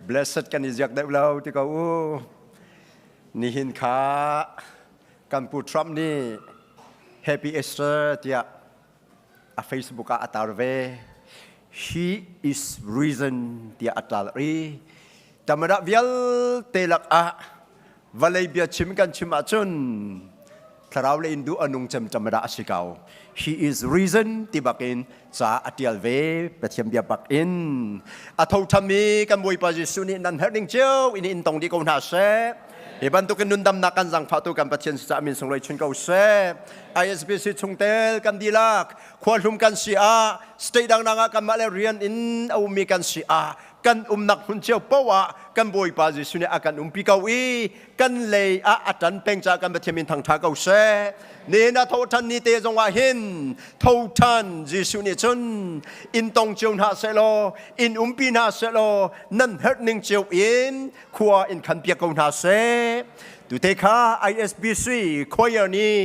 blessed กันอีกอย่างเดียวเราที่เขานี่หินขากันพูดทรัมป์นี่ Happy Easter ที่Facebook อัตราเว He is reason ที่อัตราเรแต่เมื่อเวลเตลักวันเลยเบียชิมกันชิมอาจุนถ้าเราเลยอินดูอนุงจำไม่ได้สิเขา He is reason ที่บักอินจะอัตราเวประเทียมเบียบักอินอัตถามีกันบุยปาจิสุนีนันเฮดิงเจ้าอินตรงที่เขาหน้าเสบันตุกันนุนดำนักกันสังพาตุกันประเทียนสามินสงเลยชุนเก่าเสISBC ชงเตลกันดีลักควรลุมกันเสียสเตย์ดังๆกันมาเลเรียนอินเอามีกันเสียกันนักหุ่นเจ้าป้าวกันบุยปาจิสุนีอากันปีเกาอีกันเลยอาจารย์เพ่งจากกันประเทียมินทางทางเก่าเสนี่นะทุกท่านนี่เตจงว่าเห็นทุกท่านจิสุนีจนอินตงเจ้าหน้าเสลอินปีหน้าเสลนั่นเฮดหนึ่งเจ้าอินขวาอินขันเปียกหน้าเสดูเทค่า ISBC คอยนี้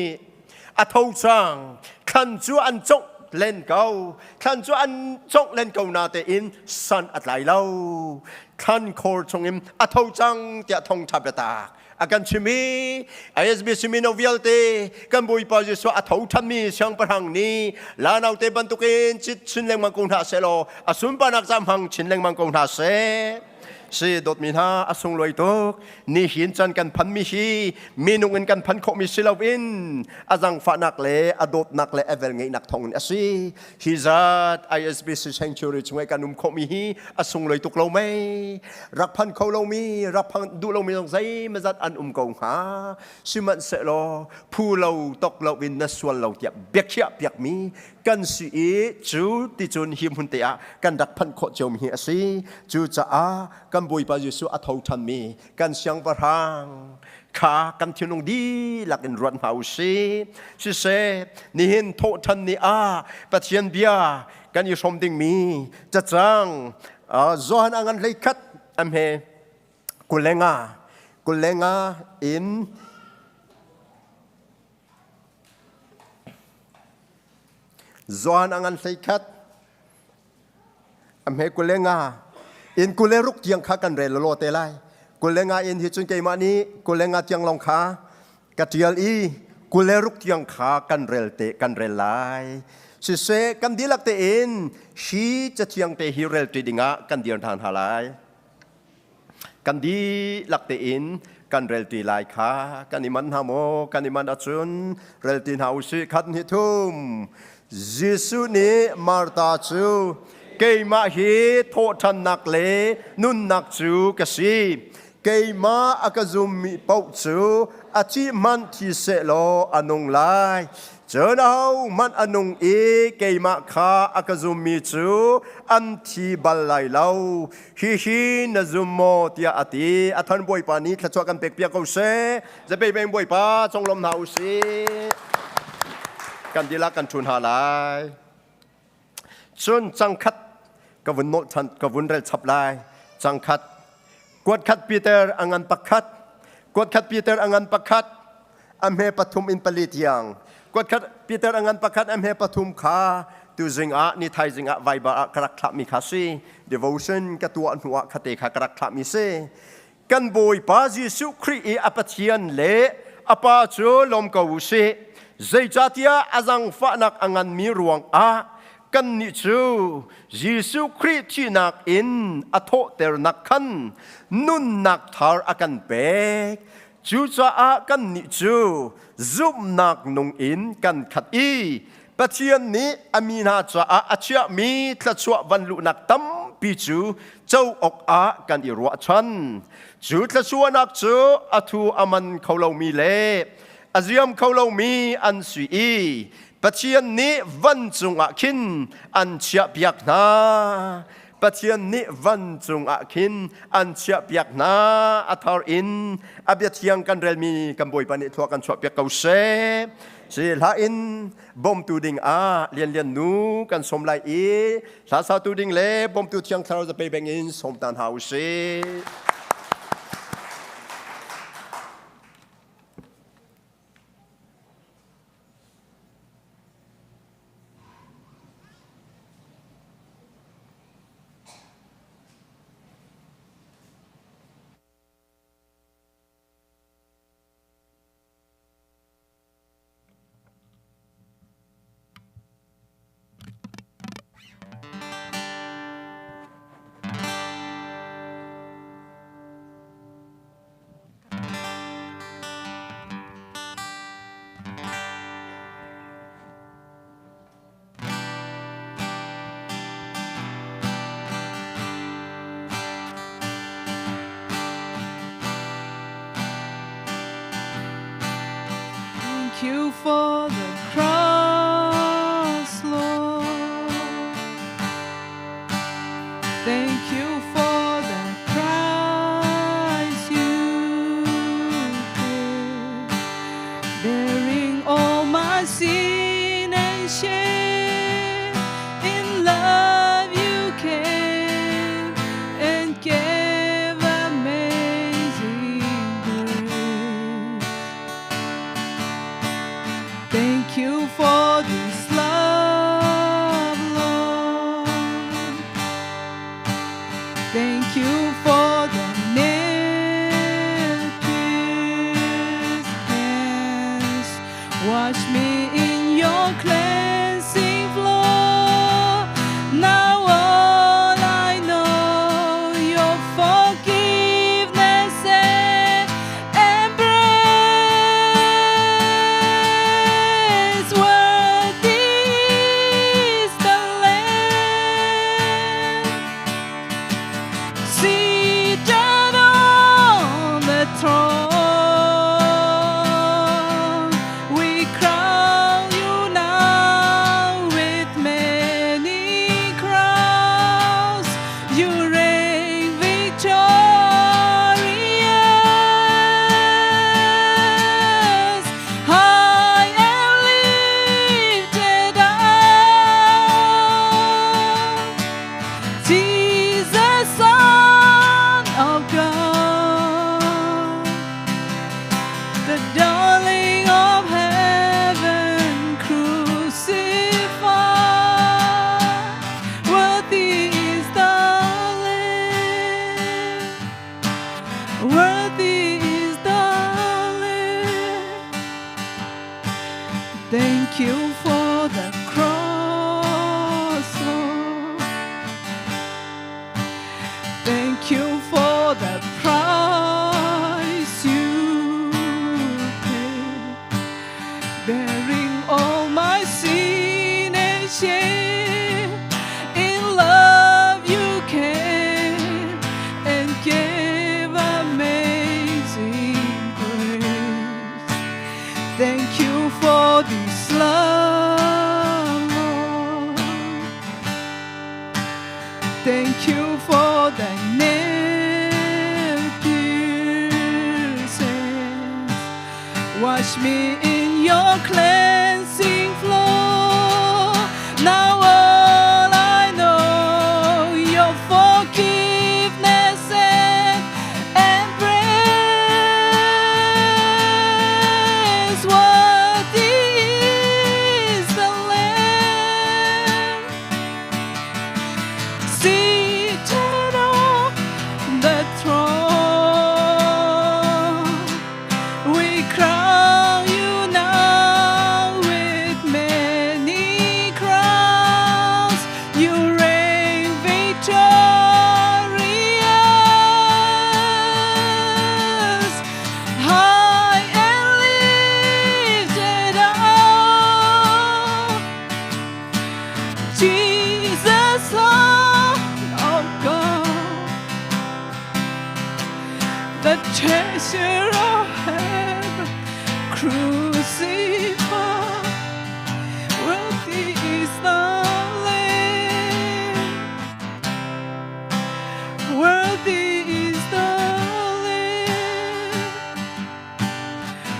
อาทุกจังขันจูอันจงเล่นเก่าขันจูอันจงเล่นเก่านาเตอินสันอัดไหลเล่าขันโคจงอินอาทุกจังจะทงทับตาอาการชิมี ISBC มีโนเวลเตกันบุยปาจิสว่าทุกท่านมีช่างประหังนี้ลานาเตบันตุกินจิตชินเลงมังกรหาเสโลอสุนปานักจำหังชินเลงมังกรหาเสสิดดมินาอสงลอยตุกนี่หินจันกันพันมิฮีมีนุงินกันพันโคมิสิลาวินอาจังฝานักเลอดดนักเลเอเวลไงนักทองนสิฮิจัด ISBC Sanctuary ช่วยกันโคมิฮีอสงลอยตุกเราไม่รักพันเขาเรามีรักพันดูเรามีตรงใจมาจัดอันกงหาสิมันเสลอผู้เราตกเราวินนัสวนเราเตียเบียกเชียเบียกมีกันสิจูติจุนหิมหุนเตียกันรักพันโคจมฮีสิจูจ้ากันบุยปาจิสุอัตถามีกันเสียงประหังขากันที่นงดีหลักอินรันเฮาซีสิเซนี่เห็นโททันนี่ปัจเจียนเบียกันอยู่ชมดิ่งมีจะจังโจฮันอังันเลยคัดอันเฮกุเลงาอินโจฮันอังันเลยคัดอันเฮกุเลงาอินกุเลรุกยังขากันเรลโลเตไลกุเลงาอินที่จุนเกมานี้กุเลงายังลองขากัจยลอีกุเลรุกยังขากันเรลเตกันเรลไลสิเซกันดีลักเตอินชีจะยังเตฮิเรลเตดิงะกันเดียนทานหาไลกันดีลักเตอินกันเรลตีไลขากันนิมันฮามโมกันนิมันอัจุนเรลตีนฮาวสิขัดหิทุมยิสุนีมาร์ตาจูเกยมาฮีโททันนักเลนุนนักจูกสีเกยมาอากาซุมมีปกจูอาชิมันที่เสโลอนุงไลเจอเอามันอนุงเอเกยมาคาอากาซุมมีจูอันที่บัลไลเลาฮีนซุมโมติอาตีอัทันบวยปานี้ขจวกันเปียกเปียกเขาเสจะไปเป็นบวยปาจงลมหนาวสิกันดีละกันชุนหาลายจนจังคัดกวนโนทันกวนเรลชับลายจังคัดกวดคัดปีเตอร์อังันปักคัดกวดคัดปีเตอร์อังันปักคัดอเมปฐุมอินปลิตยังกวดคัดปีเตอร์อังันปักคัดอเมปฐุมขาตูจิงอานิไทยจิงอาไวบาครักขมิคาซีเดวอชันกตัวอันหัวคเตขครักขมิเซกันบุยปาจิสุครีอปัทยันเลอปาจูลมกาวเซใจจัตยาอาจังฝานักอังันมีรวงกันนิจูยิสุคริสที่นักอินอโทเตอร์นักขันนุนนักทาร์อากันเบกจูจ้ากันนิจูซุมนักนงอินกันขัดอีปัจเจียนนี้อามีนาจ้าอาเชียมีทละชัววันลุนักตั้มปีจูเจ้าอกกันอิรัวชันจูทละชัวนักจูอาทูอามันเขาเรามีเล่อาเซียมเขาเรามีอันสุยปัจเจียนนี้วันจงอาคินอันเชียบยักนาปัจเจียนนี้วันจงอาคินอันเชียบยักนาอัทาร์อินอาเบียที่ยังกันเรลมีกันบอยปานิทัวกันชอบยักเกาเซสิลาอินบอมตูดิงเลียนนูกันสมไลอีสาสาตูดิงเล่บอมตูที่ยังเราจะไปแบ่งอินสมตันฮาวเซ you for the cross, Lord. Thank you for the price you paid, bearing all my sin and shame. In love you came and gave amazing grace. Thank you for this love, Lord. Thank you for the nail-pierced hands. Wash me in your cleansing flow. Now all I know, your forgiveness and embrace. Worthy is the Lamb seated on the throne. We crown you now with many crowns. You reign victorious, high and lifted up. Jesus, Son of God, the darling of heaven, crucified. Worthy is the Lamb. Worthy is the Lamb. Thank you for the cross, Lord. Thank you for the price you paid, bearing all my sin and shame. In love you came and gave amazing grace. Thank you for this love, Lord. Thank you for the nail-pierced hands. Wash me in your cleansing flow. Now all I know, your forgiveness and embrace. Worthy is the Lamb seated on the throne. We crown you now with many crowns. You reign victorious, high and lifted up. Jesus, Son of God, the treasure of heaven, crucified. Worthy is the Lamb. Worthy is the Lamb.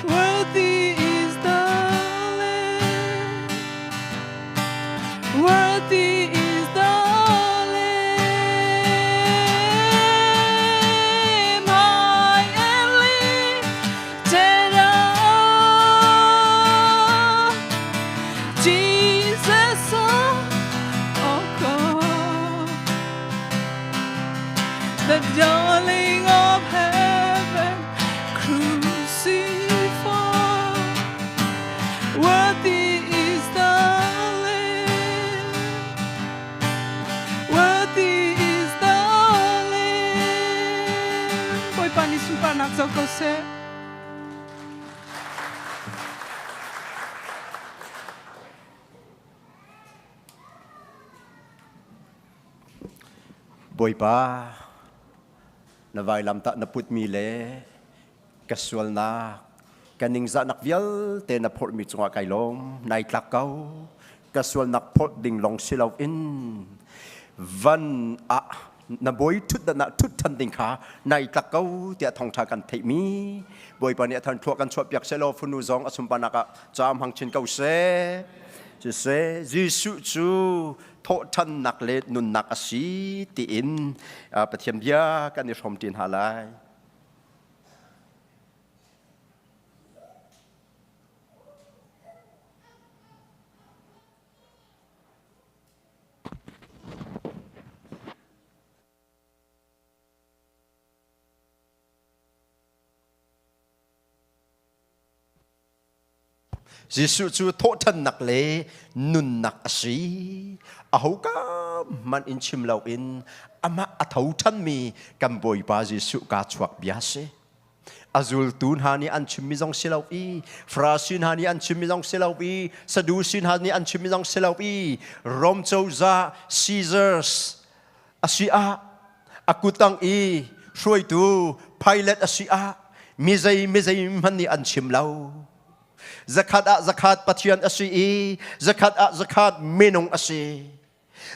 Worthy is the Lamb. Worthy is the Lamb, high and lifted up. Jesus, Son of God, the darling of heaven, crucified. Worthy is the Lamb. Worthy is the Lamb. Poi pani sumpanak zokose. Boy pa, na vai lam ta na put mi le, casual na, กันนิงจะนักเวียลเตนับพอดมีจังหวะไก่ลมในตะเกากระส่วนนักพอดดิ่งลงสิลาอินวันนับบอยทุดนักทุดทันดิ่งขาในตะเกาเตียทองชากันเทมีบอยปานี่ทันทัวกันชอบอยากเซลฟุนุซองอสุมปานักจามหังชินเกาเซจะเซยิสุจูโททันนักเลนุนนักอสีตีอินปะเทียมยากันในชมตินหาไลยิสุจูโททันนักเลนุนนักอสีอาหูกามันอินชิมเลาอินอามาอัฐทันมีกันบอยบายิสุกาชวักบิอาเซอาซูลตูนฮานีอันชิมิซองเซลาวีฟราซินฮานีอันชิมิซองเซลาวีซาดูซินฮานีอันชิมิซองเซลาวีโรมโจซาซีเซอร์สอาซีอาอากุตังอีช่วยตูไพเลตอาซีอามิใจมันนี่อันชิมเลาzakat patian asi zakat minong asi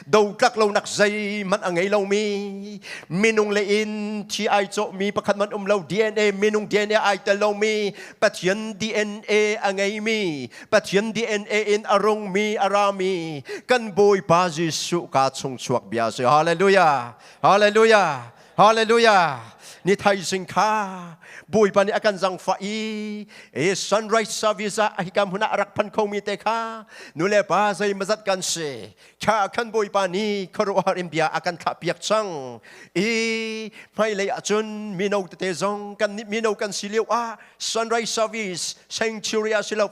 daw tlak law nakzay man angay law mi minong lein ti ay cho mi pakat man umlaw DNA minong DNA ay talaw mi patian DNA angay mi patian DNA in arong mi arami kan boy pa Jesuh ka chung chuak biase hallelujah hallelujah hallelujah ni thai sing kha bui pani akan zang fa e sunrise service a hikam huna arak pan khong mi te kha nule ba zai mazat kan se kha kan bui pani kharo harim bia akan kha piak chang mai le achun minau te zong kan minau kan siliu a sunrise service sanctuary a silaw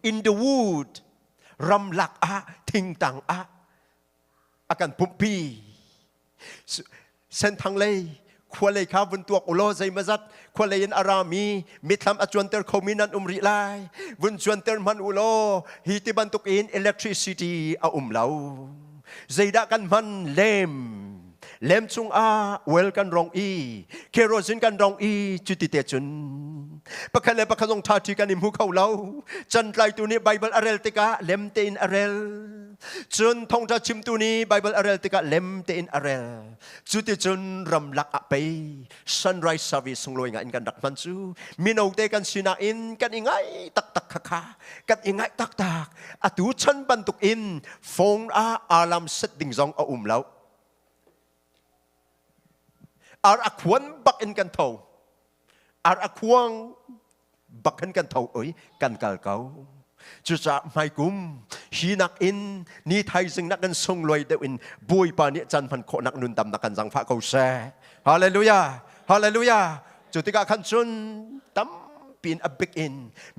in the wood ram lak a thing tang a akan pumpi sen thang leควรเลยครับวันตัวอุโลใจมาจัดควรเลยนอารามีมิทำอจวนเตอร์คอมินันอุมริไลวันจวนเตอร์มันอุโลฮีติบันตุกอินอิเล็กทริซิตี้อาเหลาใจดักกันมันเล่มจุงอาเวลกันรองเคโรซินกันรองจุดติเตจุนประคันเลยประคันลงทาทีกันอิมหูเขาเล่าจันไลตัวนี้ไบเบิลอาเรลติกาเล่มเตอินอาเรลจนทองจะชิมตัวนี้ไบเบิลอาเรลติกาเล่มเตอินอาเรลจุดติจนรำลักไปซันไรส์ซาวิสส่งลอยงานกันดักมันจูมีนเอาเตกันสินาอินกันยังไงตักค่ะกันยังไงตักอตูชันบันตุกอินฟงอาลัมเซตดิ้งซองอาเล่าอารักวนบักอินกันเท่าอารักวงบักอินกันเท่ากันกัลเกาจุดจะไม่กุมฮีนักอินนี่ไทยซึ่งนักกันทรงลอยเดวินบุยปานิจันพันโคนักนุนตำนักกันสังฟ้าเขาแซ่ฮาเลลูยาฮาเลลูยาจุดที่กาขันจุนตั้มปีนอับบิกอิน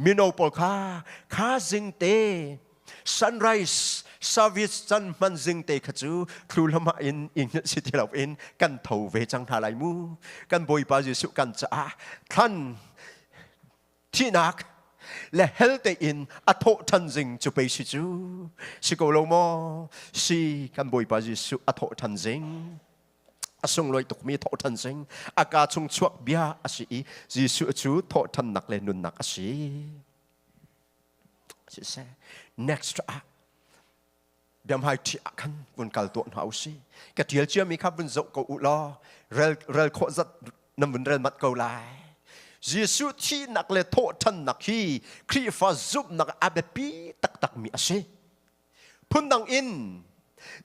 มิโนปอลคาซิงเตsunrise service จันมันจึงเตะขจูครูละมาอินสิที่เราอินกันเท่าเวจังทาลายมูกันบอยปาจิสุกันจ้าท่านที่นักและเฮลเตอินอัทโตทันจึงจะไปสิจูสิโกโลโมสิกันบอยปาจิสุอัทโตทันจึงอาทรงลอยตกมีโททันจึงอากาศทรงชวกเบียอาศิจิสุจูโททันนักเลนุนนักอาศิnext เดี๋ยวให้ที่กันบนกัลตัวหาวสิกระเทียมเชื่อมีครับบนโจกอุลอเรลโคจัดนำบนเรลมัดเกาไลเยซูที่นักเลโททันนักฮีครีฟาซุบนักอาเบปีตักมีอาศิพุ่นดังอิน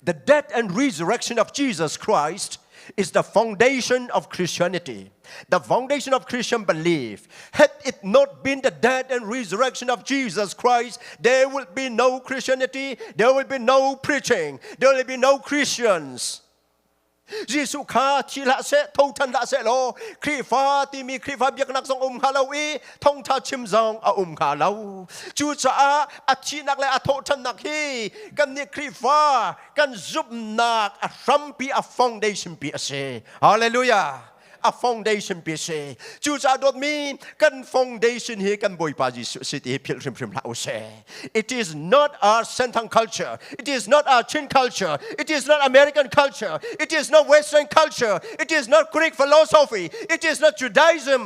the death and resurrection of Jesus Christ is the foundation of Christianity. The foundation of Christian belief. Had it not been the death and resurrection of Jesus Christ, there would be no Christianity, there would be no preaching, there would be no Christians. ยิสุขาที่ละเสทงทันละเสโลครีฟ้าที่มีครีฟ้าเบียกนักทรงฮาลาวีทงทัชิมซองฮาลาวจูจ้าอาชีนักและอาโททันนักฮีกันนี่ครีฟ้ากันซุบนักอัชัมปีอัฟองเดชันปีเสฮาเลลูยาa foundation ปีเสจูจ้าดดมีกัน foundation เฮกันบอยปาจิสุสิทธิพิลริมลาอุเส It is not our Sentang culture. It is not our Chin culture. It is not American culture. It is not Western culture. It is not Greek philosophy. It is not Judaism.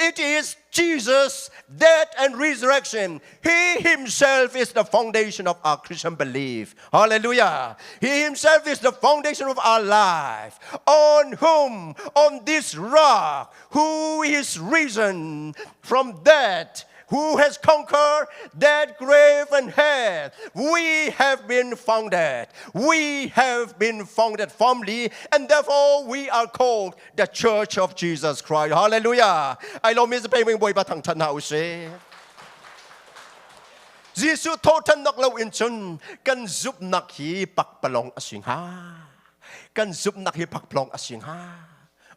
It is Jesus' death and resurrection. He himself is the foundation of our Christian belief. Hallelujah. He himself is the foundation of our life. On whom, on this rock, who is risen from death, who has conquered death, grave, and hell, we have been founded. We have been founded firmly, and therefore we are called the Church of Jesus Christ. Hallelujah. I love Mr. Payment Boy Batang Tanao say. Jesuh Thawhthannak Le Nunnak kan giúp nak hi pak palong asing ha. Kan giúp nak hi pak palong asing ha.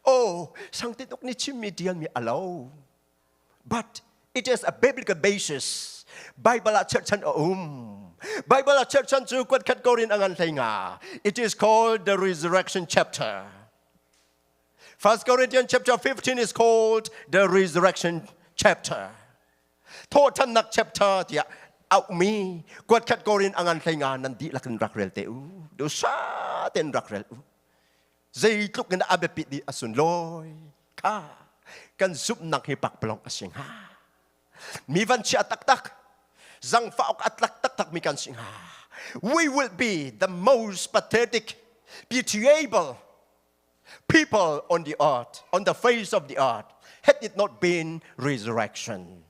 Oh, sang titok ni chimidian mi alaw. But it is a biblical basis. Bible at church and Bible at church and kwat category ang nga. It is called the resurrection chapter. 1 Corinthians chapter 15 is called the resurrection chapter. Thawhthannak chapter dia au mi kwat category ang nga nandi lakan rakrel teu. Do sa ten rakrel. Zay tluk na abepit di asun loy ka kan sup nak hipak pelong asing ha. Mi van siya tak-tak. Zang faok at lak-tak-tak mi kan sing ha. We will be the most pathetic, pitiable people on the earth, on the face of the earth, had it not been resurrection.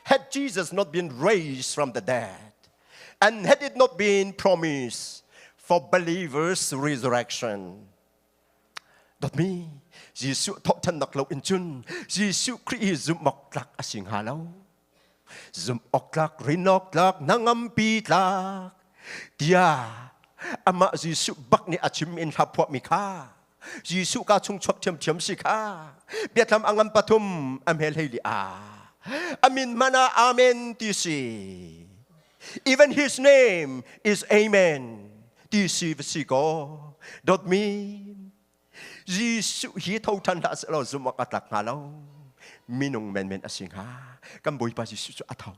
Had Jesus not been raised from the dead, and had it not been promised for believers' resurrection. That me, Jesuh Thawhthannak Le Nunnak, Jesuh Christ zum oklak asing halaw. Zum oklak rinoklak nangampitlak. Dia, ama Jesuh bak ni achim in hapwak mika. Jesuh ka chung chok tiam si ka. Biatlam angam patum amhel heli a. Amin mana amen tisi. Even his name is Amen. Tisi vesigo. Dot me. Jesuh hi Thawhthannak lo zum oklak halaw. Minong men asing ha. Kamboy pa Jesuh ataw.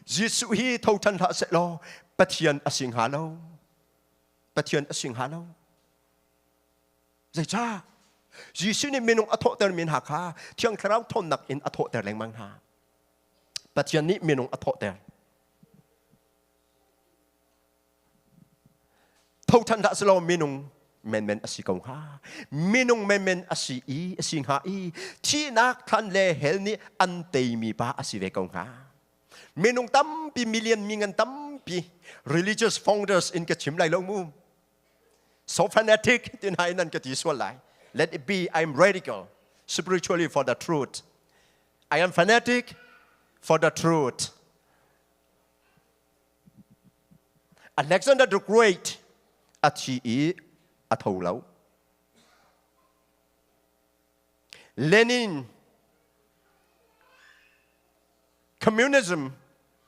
Jesuh hi Thawhthannak lo patian asing halaw. Patian asing halaw. Zai cha. Jesuh ni minong ato ter min haka. Tiang karaw Thawhthannak in ato ter leng mang ha. Patian ni minong ato ter. Thawhthannak lo minong men asikong ha. Minong men asii asing ha i. Tinak tan le hel ni antay mi pa asivekong ha. Minong tampi million mingan tampi religious founders in kachim lai long mu. So fanatic tin hai nan katiswal lai. Let it be, I am radical spiritually for the truth. I am fanatic for the truth. Alexander the Great achi athau lau. Lenin, communism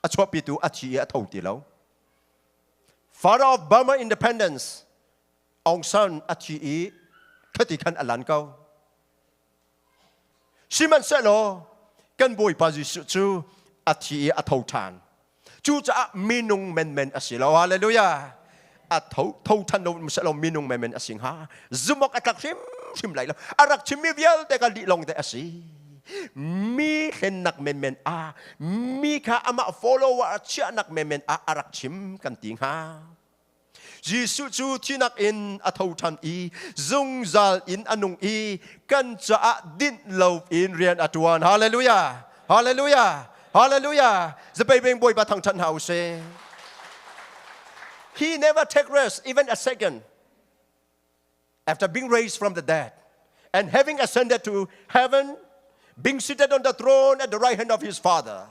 achwa pitu achi athau ti lau. Father of Burma independence, Aung San achi katikan alan kau. Siman selo kan boy pa Jesuh chu achi athau tan. Chu cha minung men asilo. Hallelujah. At Thawhthannak lo minung men asing ha. Zumok atak sim lai lo. Arak chimivial te kali long te asi. Mi henak men a. Mi ka ama follower chia nak men a arak chim kanting ha. Jesuh chu tinak in athawthan i. Zungzal in anung i. Kan cha din lo in rian atuan. Hallelujah. Hallelujah. Hallelujah. Zabay boy batang chan hause. He never take rest even a second after being raised from the dead and having ascended to heaven, being seated on the throne at the right hand of his Father.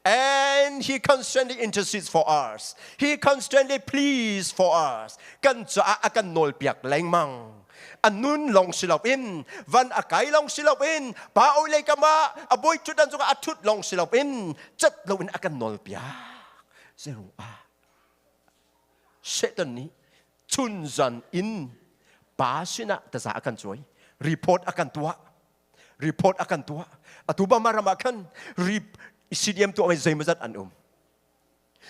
And he constantly intercedes for us. He constantly pleads for us. Kan sa akan nol piak lengmang. Anun long silapin, van akay long silapin, paulay kama, aboy chudan suka atut long silapin, chat lawin akan nol piak. Zero Satan ni chunzan in pasina tasa akan joy report akan tua atuba maramakan CDM tu amay zaymazat anum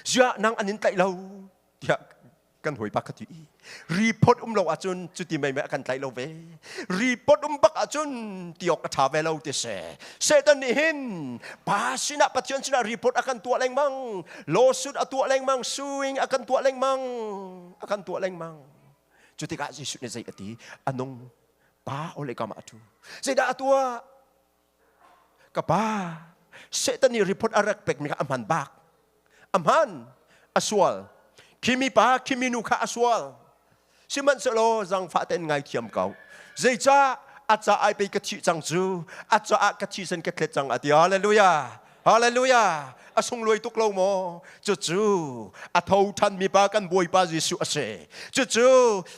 siya nang anin tay law กันหวยปักตุยรีพอดเราอาจุนจุดที่ไม่กันใจเราเวรีพอดปักอาจุนที่ออกท้าเวเราเตเสตันนี่เห็นภาษินะปัจจุบันสินะรีพอดอากันตัวแรงมังโลสุดอาตัวแรงมังซูอิงอากันตัวแรงมังอากันตัวแรงมังจุดที่กาจิสุดในใจอติอันนงป้าoleh kama tu seda atua kapa setan ni report arak pek mika amhan bak amhan aswal kimi pa kimi nuka aswal siman selo zang faten ngai thiam kau zecha acha ai pe kachi chang chu acha a kachi sen ka klet chang ati hallelujah hallelujah asung loi tuk lo mo chu a thau than mi pa kan boi pa Jesu ase chu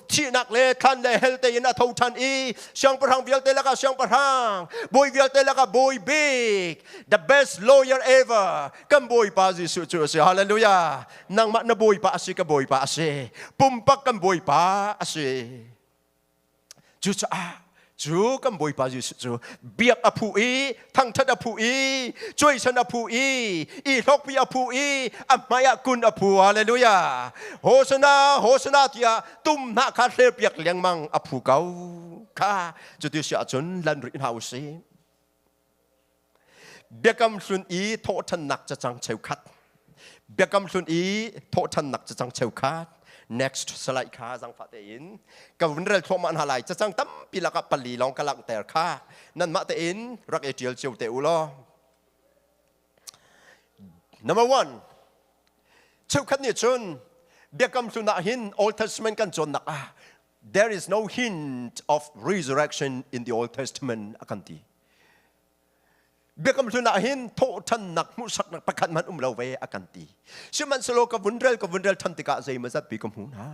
thi nak le khan le hel te in a thau than I siang parang vial te la ka siang parang boi vial te la ka boi big the best lawyer ever kan boi pa Jesu chu ase hallelujah nang ma na boi pa ase ka boi pa ase pumpak kan boi pa ase chuจูกันบ่อยป่าอยู่จูเบียกอภูอีทั้งทัดอภูอีช่วยฉันอภูอีทอกพี่อภูอีอัมมายกุลอภูฮาเลลูยาโฮสนาที่ตุ้มนักคาเฟ่เบียกเลี้ยงมังอภูเก่าข้าจุดที่เสียจนลันรินเฮาซีเบียกกำสุนอีโทษหนักจะจังเชวคัดเบียกกำสุนอีโทษหนักจะจังเชวคัดnext slide ข้าจังฟัดเองกับวันเรื่องทั่วมันหาไหลจะจังตั้มปีละกับปลีลองกำลังแต่ข้านั่นมาเองรักเอเจียลเจียวเตอุลอ number one เชื่อขันนี่จนเบียกำสุนักหิน Old Testament กันจนนักthere is no hint of resurrection in the Old Testament อากันทีเบียกำสุนักหินโทษหนักมุสักนักประคันมันเราเวอากันตีชื่อมันสโลกับวันเรลทันติกาใจมาจัดปีกมุนา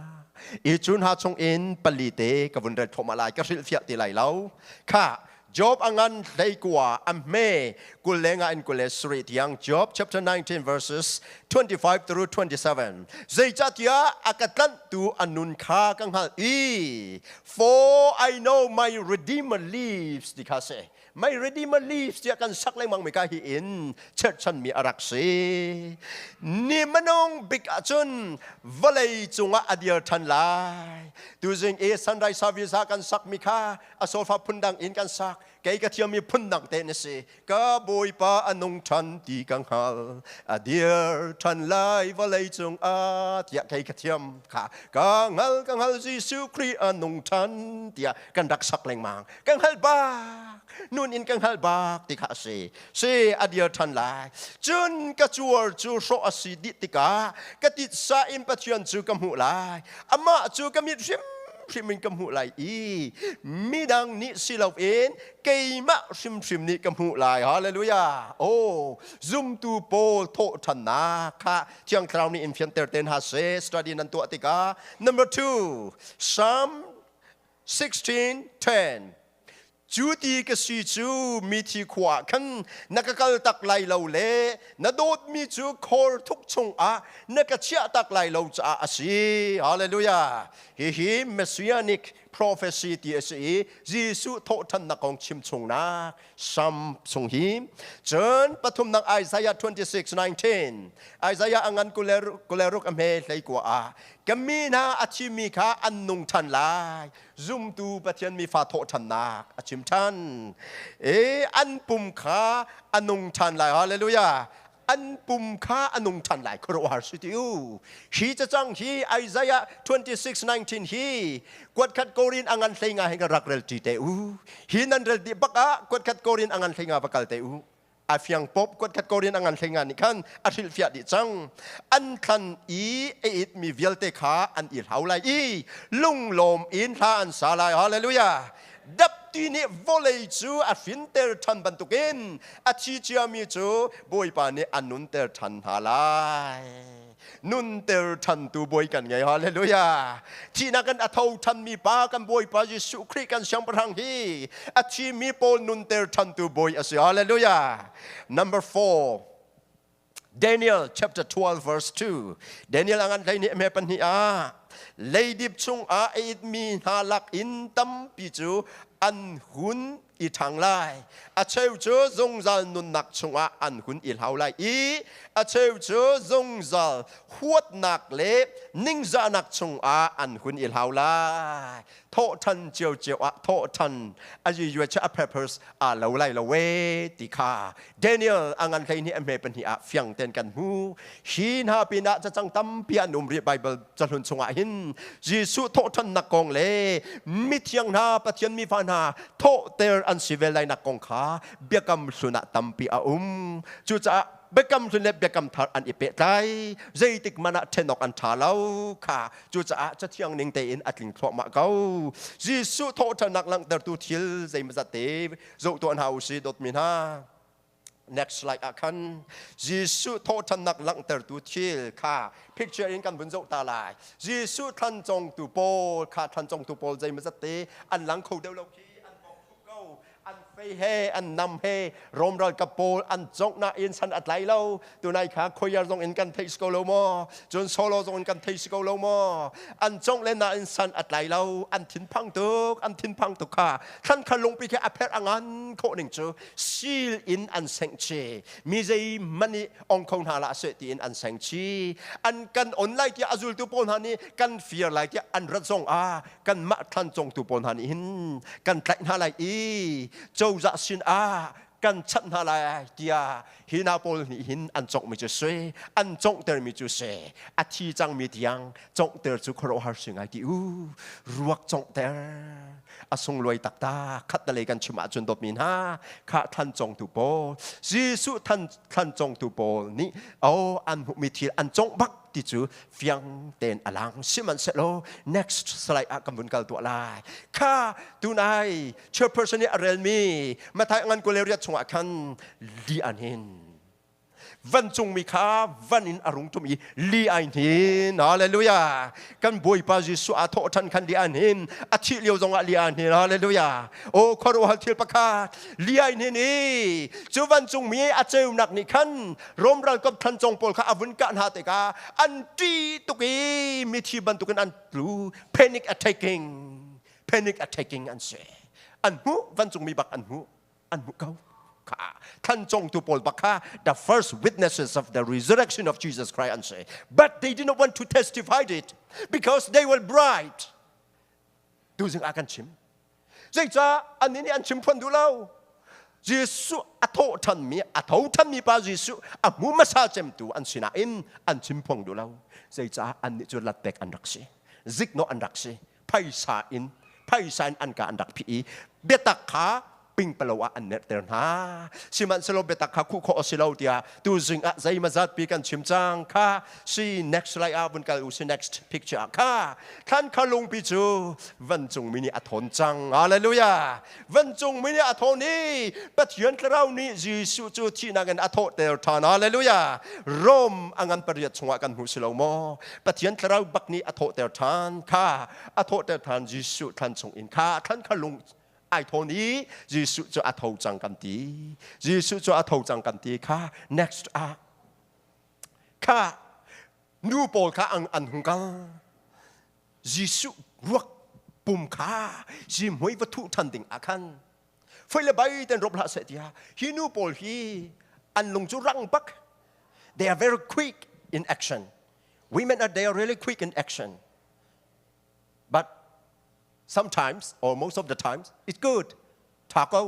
อีจุนหาชงเอ็นปลีเตกับวันเรลทอมาลายก็ริลเฟียติไหลเล่าค่ะ Job อังันได้กว่าอัมเมกุเลงอันกุเลสรีที่ยัง Job chapter 19 verses 25 through 27ใจจัดยาอากาศตูอนุนคากังหัลfor I know my Redeemer lives ดิคาเซไม่ Redeemer lives จะกันสักแรงมังไม่กล้าเห็นเชิดฉันมีอารักษีนี่มันองบิกอาจุนวลัยจงอาเดียร์ทันไลดูจึงสันไรสาวิสากันสักมีค่าอโซฟาพุนดังอินกันสักเกยกระเทียมมีพุนดังเตนสิกะบอยปาอนงทันตีกังหัลอาเดียร์ทันไลวลัยจงอาเดียเกยกระเทียมค่ะกังหัลจิสุครีอนงทันเดียกันรักสักแรงมังกังหัลบ้านู่นอินกังฮัลบากติขาเซอดียทันไลจุนกระจวรจูโซอสิดิติกากติดสาอิมปัจจุบันจูกำหูไลอามาจูกำมิริมินกำหูไลมีดังนิสิลาวเอ็นเกยมะริมนี่กำหูไลฮาเลลูยาโอ้ซุมตูโปโททันนาค่ะเชียงคราวนี้อินเฟียนเตอร์เทนฮาเซสตาดีนันตัวติกา number 2 Psalm 16:10จูตีกษีจูมีที่ขวาขันนักกัลตักไลเราเล่นโดดมีจูคอร์ทุกชงนักเชียตักไลเราจะอาศีฮาเลลูยาฮิเมสซิอานิก prophecy ที่เอสียิสุโททันนักของชิมชงนาซัมชงหิมจนปฐมนักไอซายา26:19ไอซายาอังันกุเลรุกอเมเลยกว่ากัมมีนาอาชิมิคาอันนุงทันไลซุมตูปะเทียนมีฟาโททันนักอาชิมทันอันปุ่มขาอันนุงทันไลฮาเลลูยาอันปุ่มข้าอนุงทันหลายครวาสิติวฮีจะจังฮีไอซายา26:19ฮีกวดขัดโกรินอังันเซงาให้กับรักเรลจีเตอูฮีนันเรลดิบักะกวดขัดโกรินอังันเซงาบักลเตอูอาฟียงปบกวดขัดโกรินอังันเซงานิคันอาทิลฟิยดิจังอันคันเอดมีเวลเตขาอันอีเท่าไรลุงลมอินทาอันสาลายฮาเลลูยาดับตีนี้วอลเลย์จูอาฟินเตอร์ทันบรรทุกินอาชีเจียมีจูบอยปานี้อันนุนเตอร์ทันฮาลายนุนเตอร์ทันตูบอยกันไงฮาเลลูยาที่นักกันอาเท่าทันมีปากันบอยปาเยซูคริสต์กันช่างประทังฮีอาชีมีโปนุนเตอร์ทันตูบอยอาศัยฮาเลลูยา number 4 Daniel chapter 12 verse 2 Daniel อันไรนี่เมปันฮีเลยดิบชงอิดมีนาลักอินตัมปิจูอันหุน อีทางไล่อาเชวจูจงจัลนุนนักชงอันหุ่นอิลฮาวไลอีอาเชวจูจงจัลหัวนักเล็บนิ่งจานักชงอันหุ่นอิลฮาวไลโททันเจียวเจียวโททันอายุยวจะเพอร์เพสลาวไลลาเวติคาเดนิเอลอังอันใครนี่เมเป็นหิอาเฟียงเต้นกันหูฮีนฮาปีน่าจะจังตั้มเปียนุมเรียบไบเบิลจะหลุนชงหินยิสุโททันนักกองเล่มิเทียงนาปะเทียนมีฟานาโทเตอร์อันสิเวลัยนักกองขาเบียกำสุนัตัมปีอาจูจะเบกำสุนเล็บเบกำทาร์อันอิเปตไลใจติกมันเทนอกอันทาเลาค่ะจูจะเที่ยงนิ่งเตอินอัดลิงทวมาเกายิสุโทษนักลังเตอร์ตูทิลใจมันจะเตะโจตัวอันหาอุสิดดมินา next slide อาคันยิสุโทษนักลังเตอร์ตูทิลค่ะ picture อินกันบนโจตาลายยิสุทันจงตูโปค่ะทันจงตูโปใจมันจะเตะอันหลังเขาเดาโลกีอันเฟเฮอันนำเฮรมรอยกระโปลอันจงนาอินสันอัดไหลเล่าตัวนายขาคอยาจงอินกันเทสโกโลโมจนโซโลจงอินกันเทสโกโลโมอันจงเลนาอินสันอัดไหลเล่าอันทินพังตุกอันทินพังตุกขาท่านขลงไปแค่อเพรอังันโคหนึ่งจูซีลอินอันเซงชีมีใจมันนี่องคงหาละเสตีอินอันเซงชีอันกันออนไลน์ที่อาจุลตุปนฮันนี่กันเฟียร์ไลน์ที่อันรัดจงกันมาท่านจงตุปนฮันนี่กันแกล้งหาไลอีเจ้าจะสินกันชันอะไรเดียฮินาโปลนี่หินอันจงมีจุดเสอันจงเตอร์มีจุดเสอาทิจังมีเดียงจงเตอร์จุคโรฮาร์สิงไอที่รวกจงเตอร์อาทรงรวยตักตาคัดตะเลกันชุมาจนดบมินฮาข้าท่านจงตุโปยิสุท่านจงตุโปนี่อันมีทีอันจงบักที่จูเฟียงเต้นอลังสิมันเสร็จแล้ว next slide กำบุญกัลตัวลายข้าตัวนายเชื่อ person นี่อะไรมีมาทายงานกุเลเรียชงอาคันลีอันหินวันจงมีข้าวันอินอรุณทุมีลีอันหินฮาเลลูยากันบวยปาจิสุอาโททันคันลีอันหินอาทิเลียวจงลีอันหินฮาเลลูยาโอ้ขอรู้ฮัลทิลปะคาลีอันหินนี่จูวันจงมีอาเจวนักนี่ขันร่มรันกับทันจงปอลข้าอวุนกันหาเตกาอันตีตุกีมีที่บรรทุกันอันปลู panic attacking อันเสอันหูวันจงมีบักอันหูเกาท่านจงตุปอลบักข้า the first witnesses of the resurrection of Jesus Christ อันเส but they did not want to testify it because they were bright ดูซึ่งอากันชิมใจจ้าอันนี้อันชิมพันดูเล่าเยซูอัโตทันมีปาเยซูอามุมาซาเจมตูอันสินาอินอันชิมพังดูเล่าใจจ้าอันนี้จุดลัดเตกอันรักสิซิกโนอันรักสิไพศาอินอันกาอันรักพีเบตักขาปิงเปล่าอันเนตเตอร์นาสิมันสโลเบตักขาคู่ขอสิลาวเดียตูจึงอาใจมาจัดปีกันชิมจังค่ะสิ next slide บุญกัลอุสิ next picture ค่ะท่านขลุงปิจูวันจงมินิอัทนจังฮาเลลูยาวันจงมินิอัทนี้ปัจจุบันเรานี่ยิสุจูที่นักันอัทเตอร์ทานฮาเลลูยาโรมอังอันปริยัติชงกันหูสิลาวโมปัจจุบันเราบักนี้อัทเตอร์ทานค่ะอัทเตอร์ทานยิสุท่านทรงอินค่ะท่านขลุงไอ้ทนี้ยิสุจะอัทจังกันตียิสุจะอัทจังกันตีค่ะ next ค่ะนูโปลค่ะอันหงกันยิสุรวกปุ่มค่ะจิมวยวัตถุทันดิ่งอาคันไฟละใบเต็นรบละเสียฮินูโปลฮีอันลงจุรังบัก they are very quick in action women are they are really quick in action but sometimes or most of the times it's good ทาเก้า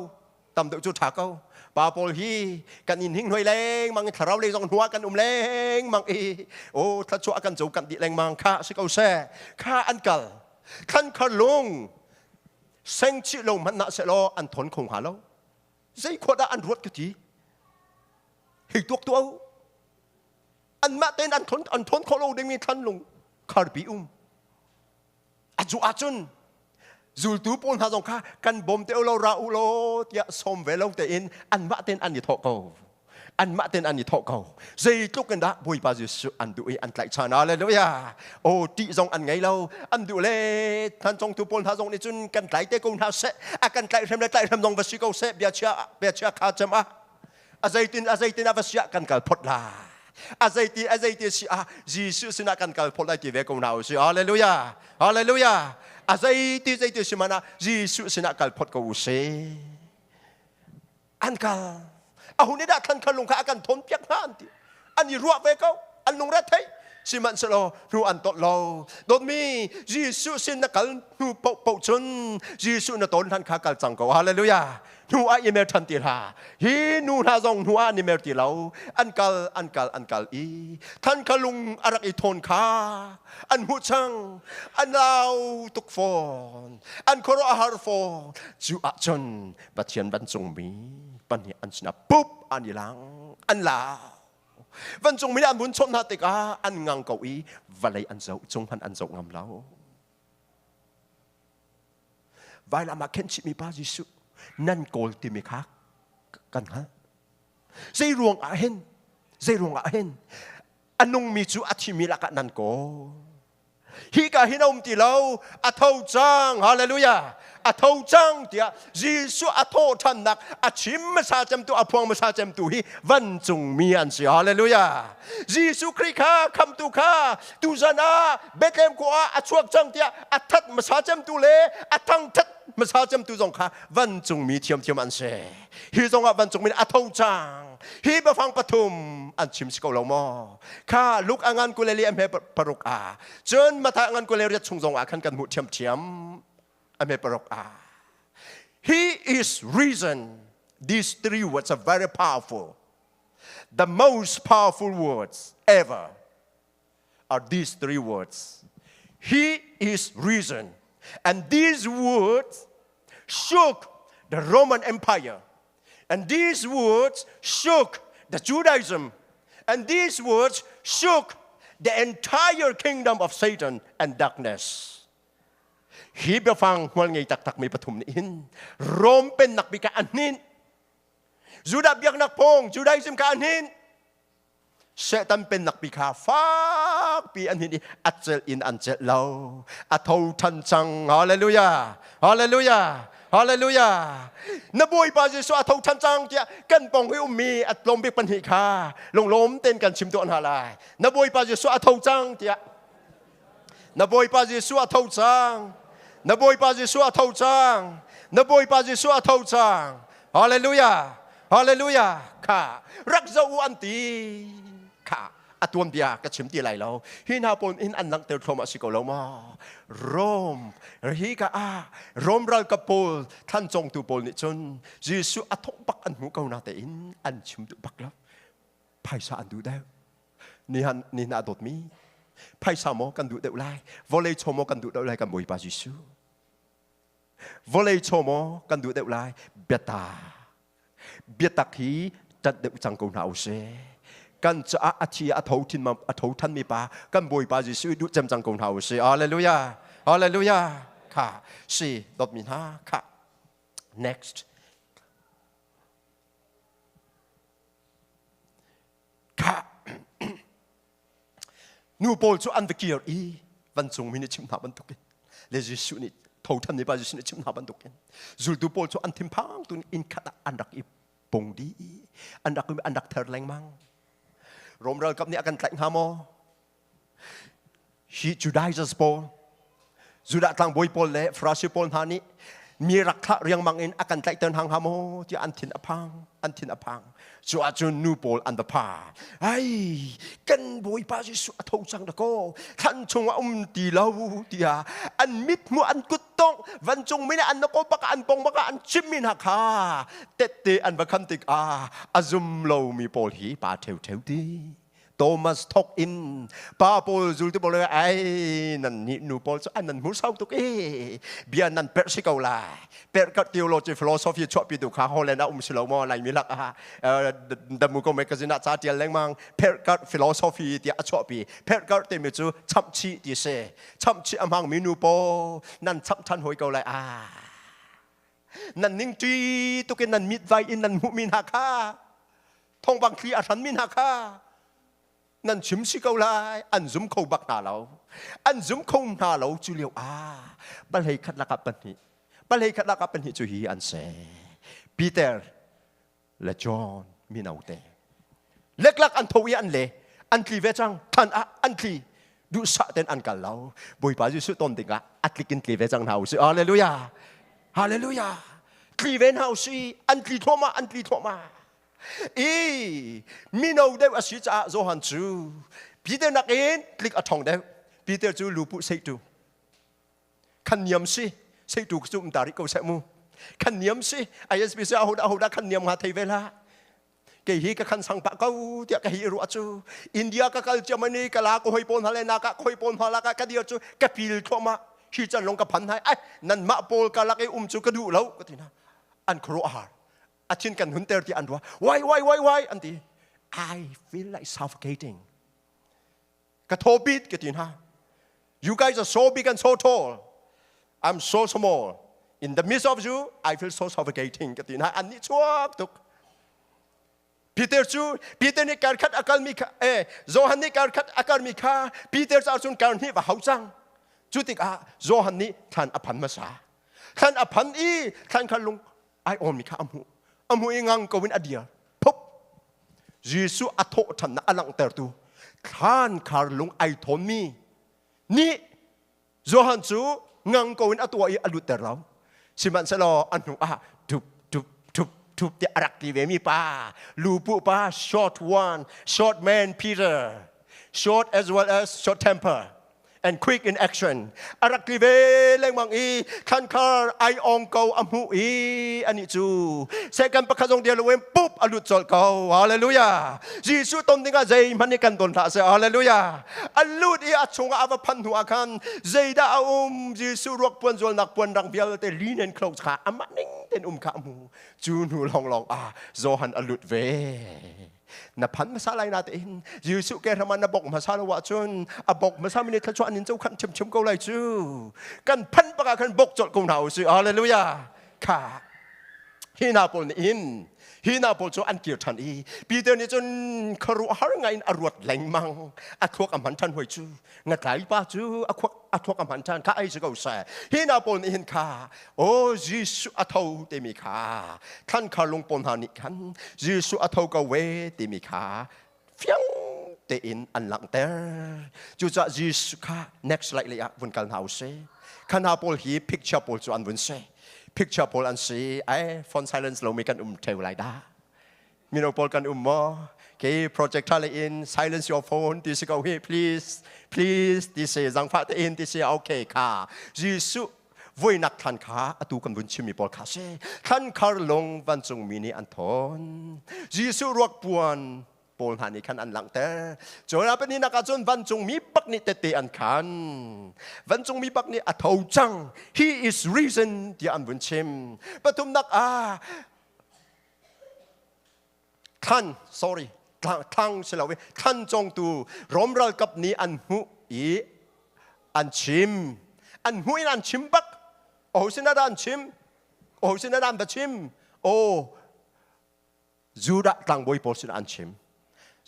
ตำเดือดจุดทาเก้าปาโปลฮีกันอินหิ้งหน่วยแรงมังถ้าเราเลยส่งหัวกันแรงมังโอ้ถ้าชัวกันจูกันดีแรงมังข้าสิเกาแซ่ข้าอันกัลขันขลุงเซงชิลงมันน่าเสลออันทนคงหาเราใจขวดอันรวดกุฏิหิตัวอันมาเต้นอันทนขลุงได้มีทันลงคาร์บิอาจุนจูตูปนหาจงข้ากันบ่มเตอโลราอุโลเตียสมเวลเตอินอันมาเต้นอันนี้ทอกเอาใจตุกันดะบุยปาจิสุอันดูอันไกลชานาเลยด้วยอ่ะโอ้ตีจงอันไงเราอันดูเลยท่านจงตูปนหาจงนี่จุนกันไกลเตกุนหาเสอากันไกลทำจงวสิโกเสเบียเชียขาจมาอาใจตินอวสิยกันกัลพดลาอาใจติสิยิสุสินากันกัลพดลาที่เวกุนเอาสิฮาเลลูยาอาใจติสิมานะยิสุสินากัลพดกูเส อันกาอาหุนิดาทันคันลงขากันทนเปียกหันที่อันนี้รัวเวเขาอันลงรัดไทยสิมันสโลนูอันตดเราโดนมียิสุสินนักกันนูปกจนยิสุนตนทันขากันจังก็ฮาเลลูยานูอาอิเมทันติราฮีนูนาซองนูอานิเมติเราอันกาลอีท่านขลุงอารักอิทนขาอันหูช่างอันเราตุกฟอนอันโครอาฮาร์ฟอนจูอาจนบัดเชียนบันจงมีปัญญาอันสนับปุ๊บอันยีหลังอันลาวันจงมีอันบุญชนหาติกาอันงังเกาอีวันเลยอันเจ้าจงพันอันเจ้างามเราไว้ละมาเข็นชิมีป้ายิสุนั่นโกลติมิคักกันฮะใจรวงอาเห็นอันนงมีจูอัติมิลักนันโกฮิกาฮินอมติเลาอัทาวจังฮาเลลูยาอัทาวจังเดียยิสุอัทโทันนักอัชิมมาซาจมตัวอพวงมาซาจมตัวฮิวันจงมีอันสิฮาเลลูยายิสุคริกาคำตุคาตุจานาเบตเลมกัวอัชวกจังเดียอัทัดมาซาจมตัวเลอัทังทัดมาซาจมตัวจงค่ะวันจงมีเทียมอันเสฮิจงว่าวันจงมีอัทาวจังฮีบฟังปฐุมอันชิมสกอลมอข้าลุกอ่างานกุเลลีอันเมปรกอาจนมาทางานกุเลเรียชงจงอาขันกันมุเทียมอันเมปรกอา He is reason these three words are very powerful the most powerful words ever are these three words He is reason and these words shook the Roman Empire and these words shook the Judaism. And these words shook the entire kingdom of Satan and darkness. ฮีบฟังวันไงตักมีปฐุมนินโรมเป็นนักบิกาอันนินยูดาบยักนักพงจูไดซิมกาอันนินเซตันเป็นนักบิกาฟ้าปีอันนินอัจเจลอินอันเจลเราอัทาวทันจังฮาเลลูยาฮาเลลูยาฮาเลลูยานบวยปาจิสุอาทาวทันจังเดียกันปองให้อุมีอัตลมเบียกปัญหิคาลงล้มเต้นกันชิมตัวอันหาลายนบวยปาจิสุอาทาวจังเดียนบวยปาจิสุอาทาวจังนบวยปาจิสุอาทาวจังนบวยปาจิสุอาทาวจังฮาเลลูยาฮาเลลูยาค่ะรักเจ้าอันตีค่ะอัตวมเดียกับชิมตีไหลเราฮินาปนอินอันนักเตอร์โทมัสสิโกเรามาโรมฮิกาโรมรัลกับโปลท่านจงตูโปลนิจนยิสุอัทงปักอันหูเกานาเตอินอันชิมตุปักแล้วไพ่สาอันดูได้นี่นาดดมีไพ่สามกันดูเดวไลวอลเลย์โชมกันดูเดวไลกันบุยปายิสุวอลเลย์โชมกันดูเดวไลเบียตักฮีจัดเดวจังกูนาอุเซกันจะอาทิอาททินมาอาททันมีปากันบวยปาจิสุดุจำจังกงเท้าสิฮาเลลูยาฮาเลลูยาค่ะสิดอกมินฮาค่ะ next ค่ะนูโปลจูอันเวกีร์อีวันจงมินิชิมหาบันทุกินเลจิสุนิททันมีปาจิสุนิชิมหาบันทุกินจูดูโปลจูอันทิมพังตุนอินขัดอันดักอีปงดีอันดักเธอแรงมังโรมเรากับนี่อาการแต่งหามอฮีจูได้จะสปอลจูได้ทางบอยปอลเล่ฟราชิปอลฮานี่มีรักษาเรียงมังอินอาการแต่งเตินหางหามอที่อันทินอพังจูอาจูนูปอลอันเดอร์พาไอ้กันบอยปาจิสุทงจังตะโกท่านชงตีเราตียอันมิดมัวอันกุดตงวันจงไม่ได้อันนกปะอันปงปะอันชิมมินหักขาเตเตอันบัคันติกอาซุมเรามีปอลฮีปาเทวดีโทมัสทอกอินป้าปอลจูติปอลเลยไอ้นั่นนี่นูปอลอันนั้นมุสาวตุกเบียนั่นเปรสิกาลาเปรกัดทีโอโลจีฟิโลโซฟีชอบปีดูข้าฮอลแลนด์สโลมอลายมิลักดมุกเมกซินาซาเตียแรงมังเปรกัดฟิโลโซฟีที่ชอบปีเปรกัดเตมิจูชัมชีที่เซชัมชีอัมหังมินูปอนั่นชัมชันหอยเกาเลยนั่นนิ่งจีตุกนั่นมิดไวอินนั่นมุมินหักข้าทองบางทีอาชันมินหักข้านั่นชิมสิเกาไลอันซุมเขาบักหน้าเราอันซุมเขาหน้าเราจุเลียวบัลเลยขัดลักปันหิจุฮีอันเซปีเตอร์และจอห์นมีนาวเตเล็กลักอันทวีอันเล่อันคลีเวจังท่านอันคลีดูสะเต็นอันกันเราบุยปาจิสุต้นติงอัดลิกินคลีเวจังหนาวสิฮาเลลูยา คลีเวนเฮาซีอันคลีทัวมาอีมีโนเดวอสิจ้าโจฮันจูปีเตอร์นักเอ็นคลิกอัดทองเดวปีเตอร์จูลูปุเซตูขันยำซีเซตูกจุ่มตาริโกเซมูขันยำซี ISBC เอาดาขันยำหาเทเวลาเกี่ยกับขันสังปะเขาเดียกับฮิรุอาจูอินเดียกับกัลเจมันนี่กับลาโคอยปนฮาเลนากะคอยปนฮาลากะเดียจูกับพิลทัวมาฮิจันลงกับพันให้นั่นมาโปลกับลักไอจูกระดูแล้วก็ทีน่ะอันโครอาร์อาชินกันหุ่นเตอร์ที่อันว่าไวอันที่ I feel like suffocating กระโทบิดก็ทีน่ะ You guys are so big and so tall I'm so small in the midst of you I feel so suffocating ก็ทีน่ะอันนี้ชอบตุกปีเตอร์จูปีเตอร์นี่การคัดอาการมีค่าโจฮันนี่การคัดอาการมีค่าปีเตอร์จะเอาส่วนการที่ว่าเขาจังจุดที่โจฮันนี่ท่านอภันมาสาท่านอภันท่านขันลงไอออนมีค่าอมูงังกวินอเดียพบเยซูอัฐท่านอลังเตอร์ตูท่านขันลงไอทอนมีนี่โจฮันจูงังกวินอตัวอลุเตอร์เราสิมันสลออันหนูทุบที่อารักที่เวมีป้าลูปุป้า short man Peter short as well as short temper and quick in action อารักที่เวเล่งมังขันคาร์ไอองเกาอัมหูอันนี้จูเสกันประคองเดียวเลยปุ๊บอลุดจอลเกาฮาเลลูยายิสุต้นนี้ก็ใจมันนี่กันตนท่าเสียฮาเลลูยาอลุดอัดชงอาพันหัวกันใจดายิสุรวกปวนจอลนักปวนรังเบียลแต่ลีนันคลองขาอามันนิ่งเต็นขามูจูนูลองโจฮันอลุดเวนับพันมาซาไลนาเต็นยิสุแกทำมันนับบอกมาซาลวะจนบอกมาซามินิทัชวันนินเจ้าขันชิมเกาไลจูกันพันปากกันบกจดกงเท้าสิฮาเลลูยาค่ะฮีนาโปลฮีนาโปลโจอันเกียรทันปีเตอร์นี่จนคารุฮาร์ไงอรวดแหลงมังอัดทวกอมันทันหวยจูงัดไหลป้าจูอัดทวกอมันทันข้าไอจะเกาแสฮีนาโปลนี่เห็นค่ะโอ้ยิสุอัฐเอาเตมีค่ะท่านคาลงปนหานิคันยิสุอัฐเอาเกาเวเตมีค่ะเฟียงเตอินอันหลังเตอร์จูจะยิสุค่ะ next slide เลยวันกันเฮาเซ่ขันหาโปลฮีพิกชาโปลจูอันวันเซ่picture Paul and see phone silence เรามีกันเทวไรด้ามีน้อง Paul กันมอprojector เลย in silence your phone this go here please this is จังฟ้าin this is okay ค่ะยิสุวันนักท่านขาตูกันบุญชิมี Paul ค่ะเช่ท่านคาร์ลงวันจงมีนี่อันทนยิสุรวกปวนปนหานี่ขันอันหลังแต่จนเป็นนี่นักจนวันจงมีปักนี่เตอันขันวันจงมีปักนี่อัฐเอาจัง he is reason ที่อันบุญชิมปฐุมนักท่าน sorry ทั้งเฉลยท่านจงตูร่มรัลกับนี้อันหูอันชิมอันหูอันชิมปักโอ้สินาดานชิมโอ้สินาดานบัชิมโอ้จูดะตั้งบอยปอสินาอันชิม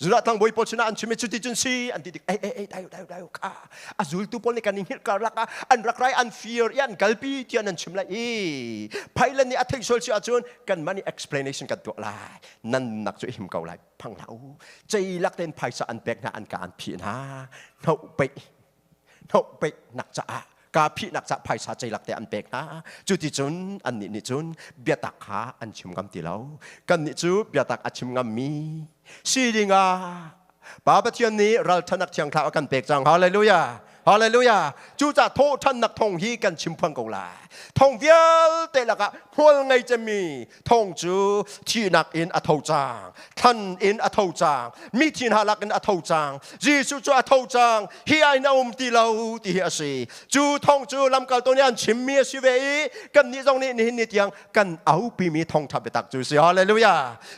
Zula tang boy pol sina an chime chuti chun si an titik dayo ka azul tu pol ni kaning hir ka laka an rakrai an fear yan galpi tian an chimla phailan ni athai sol si achun kan mani explanation kan to lai nan nak chu him kau lai phang lau chei lak ten phai sa an pek na an ka an phi na no pe nak chaกาพินักจะภายชาใจหลักแต่อันเปกนะจุดที่จุนอันนี้นี่จุนเบียตักหาอันชิมกำตีเรากันนี่จูเบียตักอันชิมกำมีสีดิงาป้าปะเทียนนี้เราถนัดเชียงคลากันเปกจังฮาเลลูยาฮาเลลูยาจูจะโทษท่านนักทงฮีกันชิมพังกงลาทงเวียลแต่ละกะพวกไงจะมีทงจูที่นักอินอัฐจางท่านอินอัฐจางมีที่หาลักอินอัฐจางยิสุจูอัฐจางฮีไอนาอุมตีเราตีเฮียสีจูทงจูลำกาตัวนี้อันชิมมีสิเวกันนี่ตรงนี้นี่ยังกันเอาปีมีทงทับไปตักจูสิฮาเลลูยา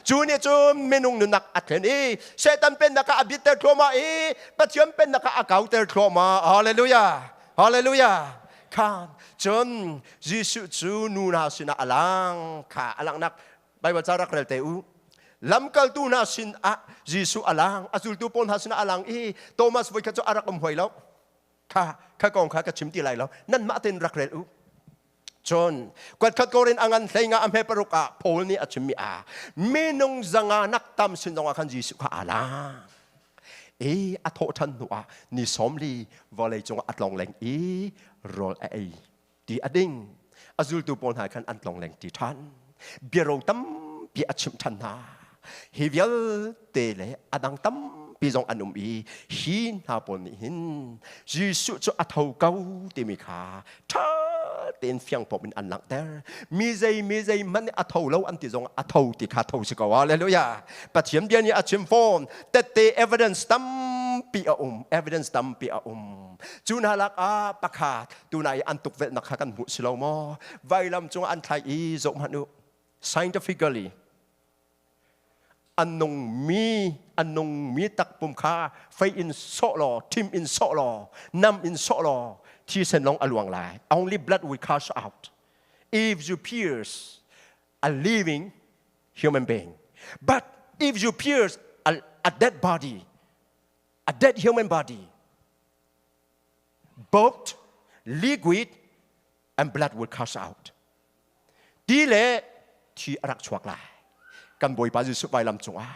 จูนี่จูเมนุงนุนักอัดเนีเซตันเป็นนักอบิเตอร์ทัวมาปัจจุบันเป็นนักอาเกาเตอร์ทัวมาฮาเลลูยาฮาเลลูยาข้าจนยิสุจูนูนาสินาอลังข้าอลังนักไปว่าจะรักเรลเตอูลำกัลตูนาสินยิสุอลังอสุลตูปนหาสินาอลังโทมัสไว้ข้าจะอารักอมหวยแล้วข้ากองข้ากระชิมตีไหลแล้วนั่นมาเต็นรักเรลอูจนกวดขัดโกรินอังันเทงาอัมเพปรุกะโพลนี่อาชิมีเมนงจังานักตามสินจังอาคันยิสุข้าอลังอัฐทันหัวนี่สมลีวอลเลยจงอัดลองแรงรอลดีอดิ้งอจุลตูปนหายคันอัดลองแรงที่ท่าน เบียรงตั้มเบียชิมทันนาฮิวิลเตเลอดังตั้มปีจงอนุมีหินหาปนิหินยิสุจะอัฐเอาเก้าเตมิขาท่าเต็นเฟียงปบินอันหลังเตอมีใจมันอัฐเอาแล้วอันที่จงอัฐเอาติขาฐเอาสิกว่าเลยลูยาปัจเจียมเดียนี่อัจฉิมฟอนแต่เต evidence ตั้มปีevidence ตั้มปีจูนาลักอาปะขาดตูนายอันตุกเวนักกันมุสลิมไวลำจงอันไทยอีจงมนุ scientifically อันนงมีตักปุ่มขาไฟอินโซลอทิมอินโซลอนำอินโซลอที่เส้นลงอลวงลาย only blood will cast out if you pierce a living human being but if you pierce a dead body a dead human body both liquid and blood will cast out ดีเลยที่รักชวกลายกันบ่อยปาจิสุไวลำจงอา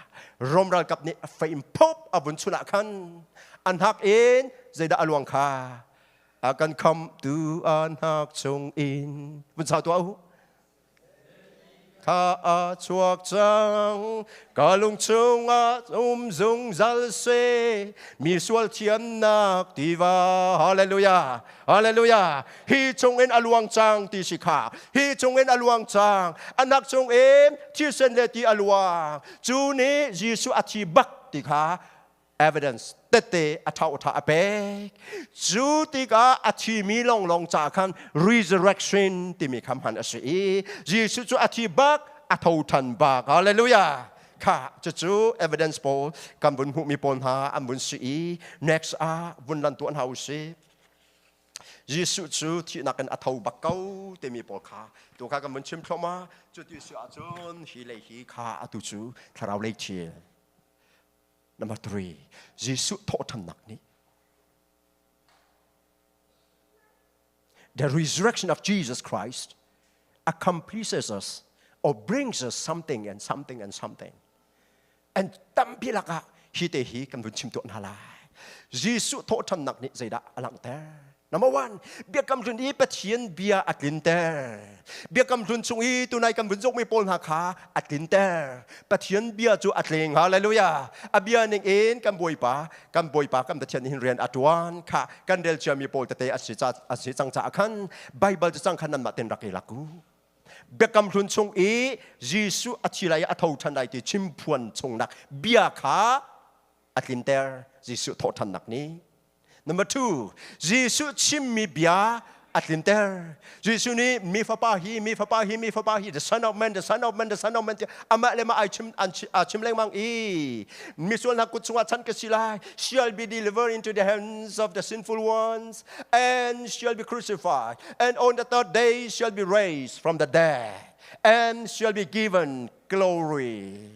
รมเรากับนี่ไฟอิมพบอบุญสุนัขันอันหักเอ็นใจดาอลวงคาอากันคำดูอันหักจงอินบุญสาวตัวข้าชวกจังกาลุงจงจงจัลเซมีส่วนเทียนนักดีว่าฮาเลลูยาฮาเลลูยาฮีจงเอ็นอลวงจังที่สิขาฮีจงเอ็นอลวงจังอันนักจงเอ็นที่เส้นเลตีอลวงจูนี้ยิสุอธิบักติขา evidence เตเตอท้าอท้าเปกจูติกาอธิมีลงจากกัน resurrection ที่มีคำหันอสียิสุจูอธิบักอท้าทันบักฮาเลลูยาค่ะจะจู evidence โปกันบุญหุมีปนหาอันบุญสี next บุญลันตัวอันหาอุสียิสุจูที่นักกันอท้าบักเก้าที่มีปนขาตัวข้ากันบุญชิมเข้ามาจุดยิสุอาจนฮีเลยฮีขาอตุจูทาราเลเชียNumber 3, Jesuh Thawhthannak ni. The resurrection of Jesus Christ accomplishes us or brings us something and something and something. And tampilaka hitehi kan bunchim to nala. Jesuh Thawhthannak ni zaida alang ter. Number 1, biar kam run i patien biar atlin ter. Biar kam run chung i tunai kam bunjok mi pol haka atlin ter. Patien biar ju atling. Hallelujah. Biar ning en kam boy pa kam patien hin rian atuan ka kan del chia mi pol tate asi chang cha kan Bible chang khanan ma ten rakilaku. Biar kam run chung i Jesuh achilai athau thanai ti chimpuan chung nak biar kha atlin ter Jesuh Thawhthannak ni. Number 2, Jesuh chim mi bia atlinter. Jesuh ni mi fapahi, the Son of Man. Amak lema ai chim leng mang i. Misual nakut sunga chan kesilai. Shall be delivered into the hands of the sinful ones, and shall be crucified. And on the third day shall be raised from the dead, and shall be given glory.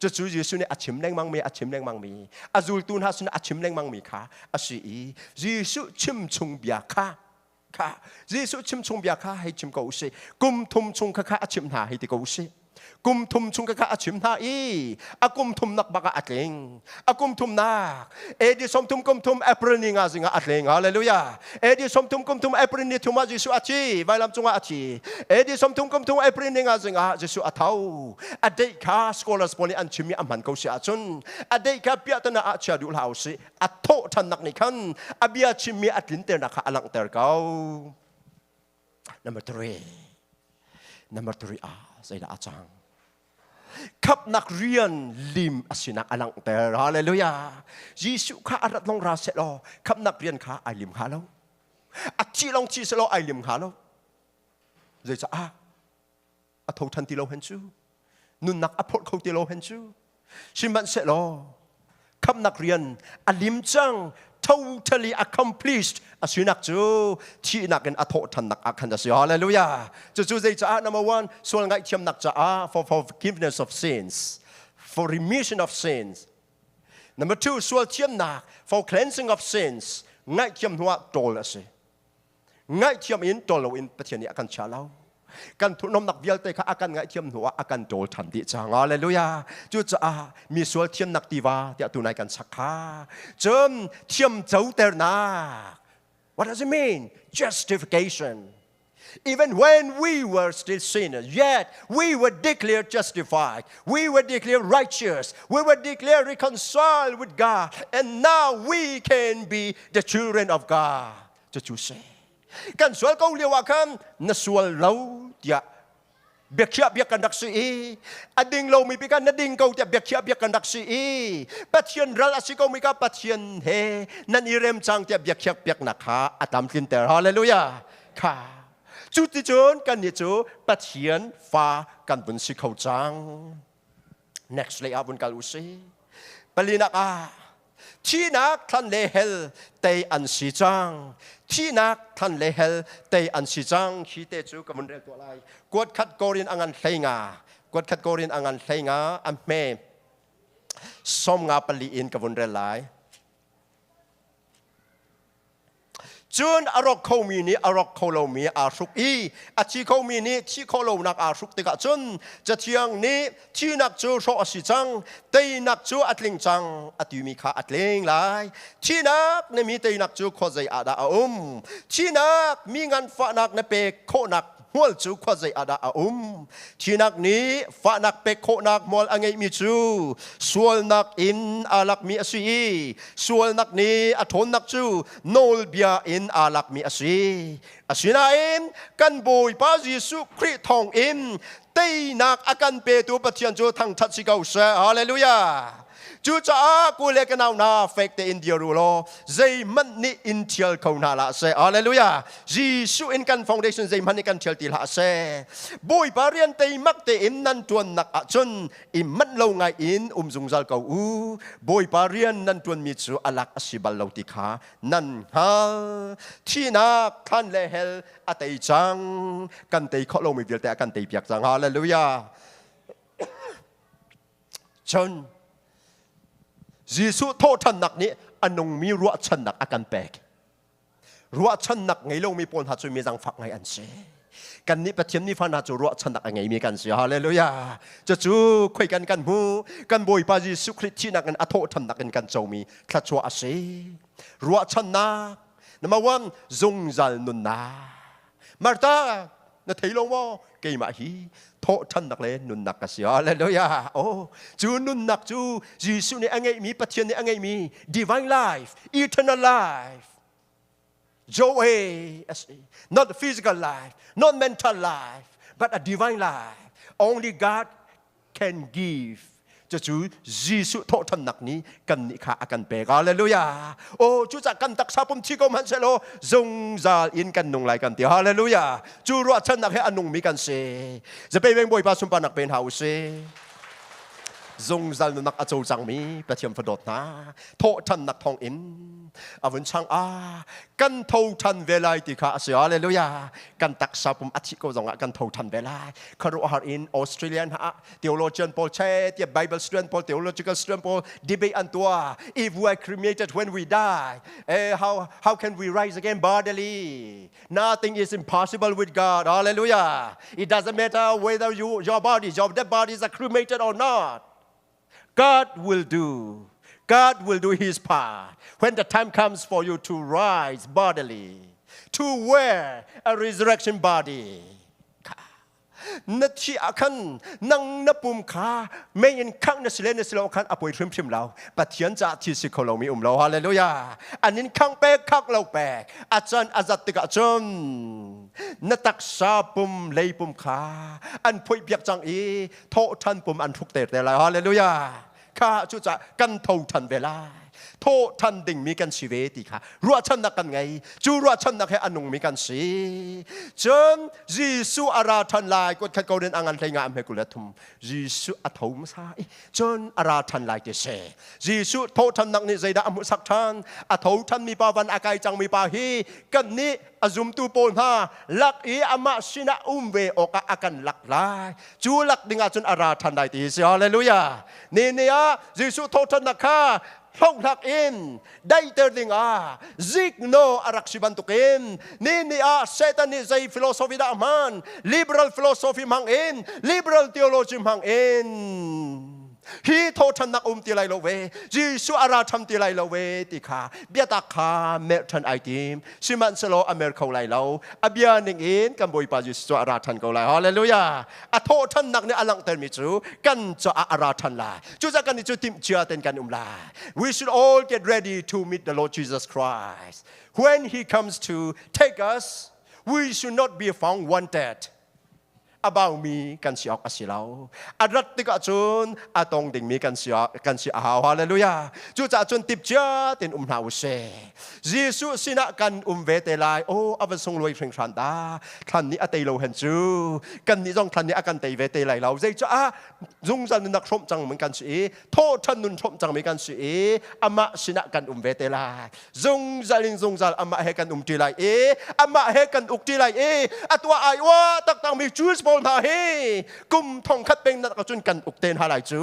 จะจู่ยิสุนี่อัจฉิมแรงมังมีอาจูลตูนฮาสุนอัจฉิมแรงมังมีค่ะอาศียิสุชิมชงเบียค่ะยิสุชิมชงเบียค่ะให้ชิมกูสิกุมทุมชงค่ะอัจฉิมหาให้ติกูสิกุมทุมชงค่ะอัจฉิมหาอากุมทุมนักบักอัดเลงอากุมทุมนักดิสมทุมกุมทุมแอปรินิงาซิงอัดเลงฮาเลลูยาดิสมทุมกุมทุมแอปรินิทุมายิสุอัจฉิไว้ลำจงอัจฉิดิสมทุมกุมทุมแอปรินิงาซิงยิสุอัฐาวอเดก้าสกอลาร์สปอนีอันชิมีอัมพันกูสิอาจุนอเดก้าเปียตนาอัจฉริยะหาวสิอัฐโตทันนักนิคันอเบียชิมีอัดลินเตอร์นักอลังเตอร์เก้า Number 3ใส่ละอาจารย์ขับนักเรียนลิมอสินักอลังเตอร์ฮาเลลูยายิสุข้าอารัตลงราเสลอขับนักเรียนข้าไอลิมข้าแล้วอัจฉีลงชีเสลอไอลิมข้าแล้วใจจะอัฐทันติโลเห็นชูนุนนักอภรเขาติโลเห็นชูชิมันเสลอขับนักเรียนอลิมจังtotally accomplished อสินักจูที่นักกันอัฐทันนักอักขันจะสิฮาเลลูยาจูใจจะnumber 1ส่วนไงเทียมนักจะfor forgiveness of sins for remission of sins number 2ส่วนเทียมนัก for cleansing of sins ไงเทียมหัวโตละสิไงเทียมอินโตละอินประเทศนี้อักขันชาลาวกันทุนนมนักเบียลเตะข้าอาการไงเทียมหัวอาการโดลทันติจังฮาเลลูยาจุดจะมีส่วนเทียมนักตีว่าเดี๋ยวตัวไหนกันสักขาจนเทียมเจ้าเตอร์นัก What does it mean? Justification. Even when we were still sinners, yet we were declared justified. We were declared righteous. We were declared reconciled with God. And now we can be the children of God. Just you say. Kan sual kau liwakan na sual lau dia biak siap biak kandak si ading lau mi pikan nading kau dia biak siap biak kandak si pathian ral asi kau mi ka pathian he nan irem chang dia biak siap biak nakha atam tin ter hallelujah ka จุดที่จนกันเนี่ยจูปัจเจียนฟ้ากันบนสิเขาจัง next เลยอาบุญกาลุสีปลีนักอาที่นักท่านเลเฮลเตอันสีจังที่นักท่านเลเฮลเตอันสีจังขี้เตจูกับบุญเรียกตัวอะไรกวดคัดโกรินอังันเทงากวดคัดโกรินอังันเทงาอันเมส้มงาปลีอินกับบุญเรียกหลายจุนอารมณ์เขามีนี้อารมณ์เขาเรามีอาสุกอีอาชีเขามีนี้ที่เขาเรานักอาสุกติกะจุนจะเที่ยงนี้ที่นักจูโชอสิจังตีนักจูอัดลิงจังอัดยูมีขาอัดลิงหลายที่นักเนี่ยมีตีนักจูขวใจอาดาที่นักมีงานฝากนักเนี่ยเปกโคนักหัวจูขวใจอาดาที่นักนี้ฝากนักเปกโคนักมอลอังเงมีจูส่วนนักอินอาลักมีอสีส่วนนักนี้อัทนนักจูโนลเบียอินอาลักมีอสีนาอินกันบุยพระเยซูคริสต์ทองอินตีนักอากันเปตัวปะเทียนจูทั้งทัศน์เกาเสฮาเลลูยาจูจ้ากูเล็กนาวนาเฟกเตอินเดียรูโลใจมันนี่อินเทียลเขานาละเสฮาเลลูยาจีซูอินกันฟาวเดชั่นใจมันนี่กันเทียลตีละเสบุยปาเรียนเตมักเตอินนันจวนนักจนอิมันเราไงอินจงจัลเกาบุยปาเรียนนันจวนมิจูอลักอสิบัลเราติขานันฮาที่นักท่านเลเฮลอเตจังกันเตเขาเราไม่เดียวแต่กันเตเปียกจังฮาเลลูยาจนJesuh Thawhthannak ni anong mi ruat channak akan pek. Ruat channak ngay lo mi pon hatsu mi jang fak ngay anse. Kan ni pathian ni fan hatsu ruat channak ngay mi kan se. Hallelujah. Jesu khoi kan kan mu kan boy pa Jesuh Christ chinak kan Thawhthannak kan chau mi thlachwa ase. Ruat channak number 1 zongzal nunna. Marta na thailong mo kay ma hi Thawhthannak Le Nunnak kasi hallelujah oh chu nunnak chu Jesuh ni angai mi pathian ni angai mi divine life eternal life joy not physical life not mental life but a divine life only God can give จะจูJesuh Thawhthannakนี้กันนิขากันเปกฮาเลลูยาโอ้จูจักกันตักซาปุ่มที่ก็มันเสโลจงจาอินกันนงไหลกันเตียฮาเลลูยาจูรัวชันนักให้อันนงมีกันเสจะไปเวงบ่อยปาสุมปานักเป็นเฮาเสจงจานักอาโจจังมีประเทียมฟดดนะThawhthannakทองอินอาวุนช่างกันเท่าทันเวลาที่ข้าเสียฮาเลลูยากันตักซาปุ่มอาทิตย์ก็จงกันเท่าทันเวลาคารุฮารินออสเตรเลียนฮะ theologian Paul เช่ที่ Bible student Paul theological student Paul debate อันตัว if we are cremated when we die how can we rise again bodily nothing is impossible with God hallelujah it doesn't matter whether your dead bodies are cremated or not God will do His part when the time comes for you to rise bodily, to wear a resurrection body. นัทที่อาคันนั่งนับปุ่มขาไม่ยินข้างนัสเลนสโลคันอภัยทริมชิมเราปัจเจียนจากที่สิโคเรามีเราฮาเลลูยาอันนี้ข้างเป๊กข้างเราแปกอาจารย์อาจัตติกะจนนัตักซาปุ่มเลยปุ่มขาอันพุยเบียกจังอีโททันปุ่มอันทุกเตะแต่ละฮาเลลูยาข้าจุจะกันเท่าทันเวลาโททันดิ่งมีกันชีวิตดีค่ะรัวชันนักกันไงจูรัวชันนักให้อันนงมีกันสิจนJesuhอาราธันลายกดขัดเกาเดินอ่างเลยงามให้กุลทุมJesuhอัฐมสายจนอาราธันลายเดเช่Jesuhโททันนักนี่ใจดาอมุสักทันอัฐทันมีปาวันอากายจังมีปาฮีกันนี้อาจุมตูโปนฮาลักอีอามาชินะเวโอกอากันลักลายจูลักดิ่งอาจนอาราธันลายตีสิฮาเลลูยาเนี่ยJesuhโททันนักข้าห้องทักอินได้เตอร์ดิงซิกโนอารักชิบันตุกินนี่เซตันนี่ใจฟิโลโซฟีดามันลิเบรัลฟิโลโซฟีมังอินลิเบรัลทีโอโลจีมังอิน ฮีโททันนักตีไลโลเวยิสุอาราทัมตีไลโลเวติขาเบียตักขาเมทันไอทีมซิมันสโลอเมริกาไลโลอเบียนิงอินกันบุยปายิสุอาราทันเขาไลฮาเลลูยาอโททันนักเนี่ยอลังเตอร์มิจูกันจะอาราทันลาจูจะกันนี่จูติมเชียเต็นกันลา We should all get ready to meet the Lord Jesus Christ when He comes to take us we should not be found wanted about me กันสิออกอาศิลาอารัตติกาจุนอาตงดิ่งมีกันสิอาฮาเลลูยาจูจ่าจุนติบเจ้าตินหาวเซยิสุสินะกันเวเตลายโอ้อเวทรงรวยเพียงชันดาท่านนี้อเตโลเห็นจูกันนี้ต้องท่านนี้อากันเตเวเตลายเราใจจ้าจุงจันนักชมจังเหมือนกันสิโทษท่านนุนชมจังเหมือนกันสิอามาสินะกันเวเตลายจุงจันอามาเฮกันตีลายอามาเฮกันตีลายอัตัวไอวะตั้งมีจูสบอลท่าเฮกุมทองคัดเป็นนักจุนกันอุกเตนหาไหลจู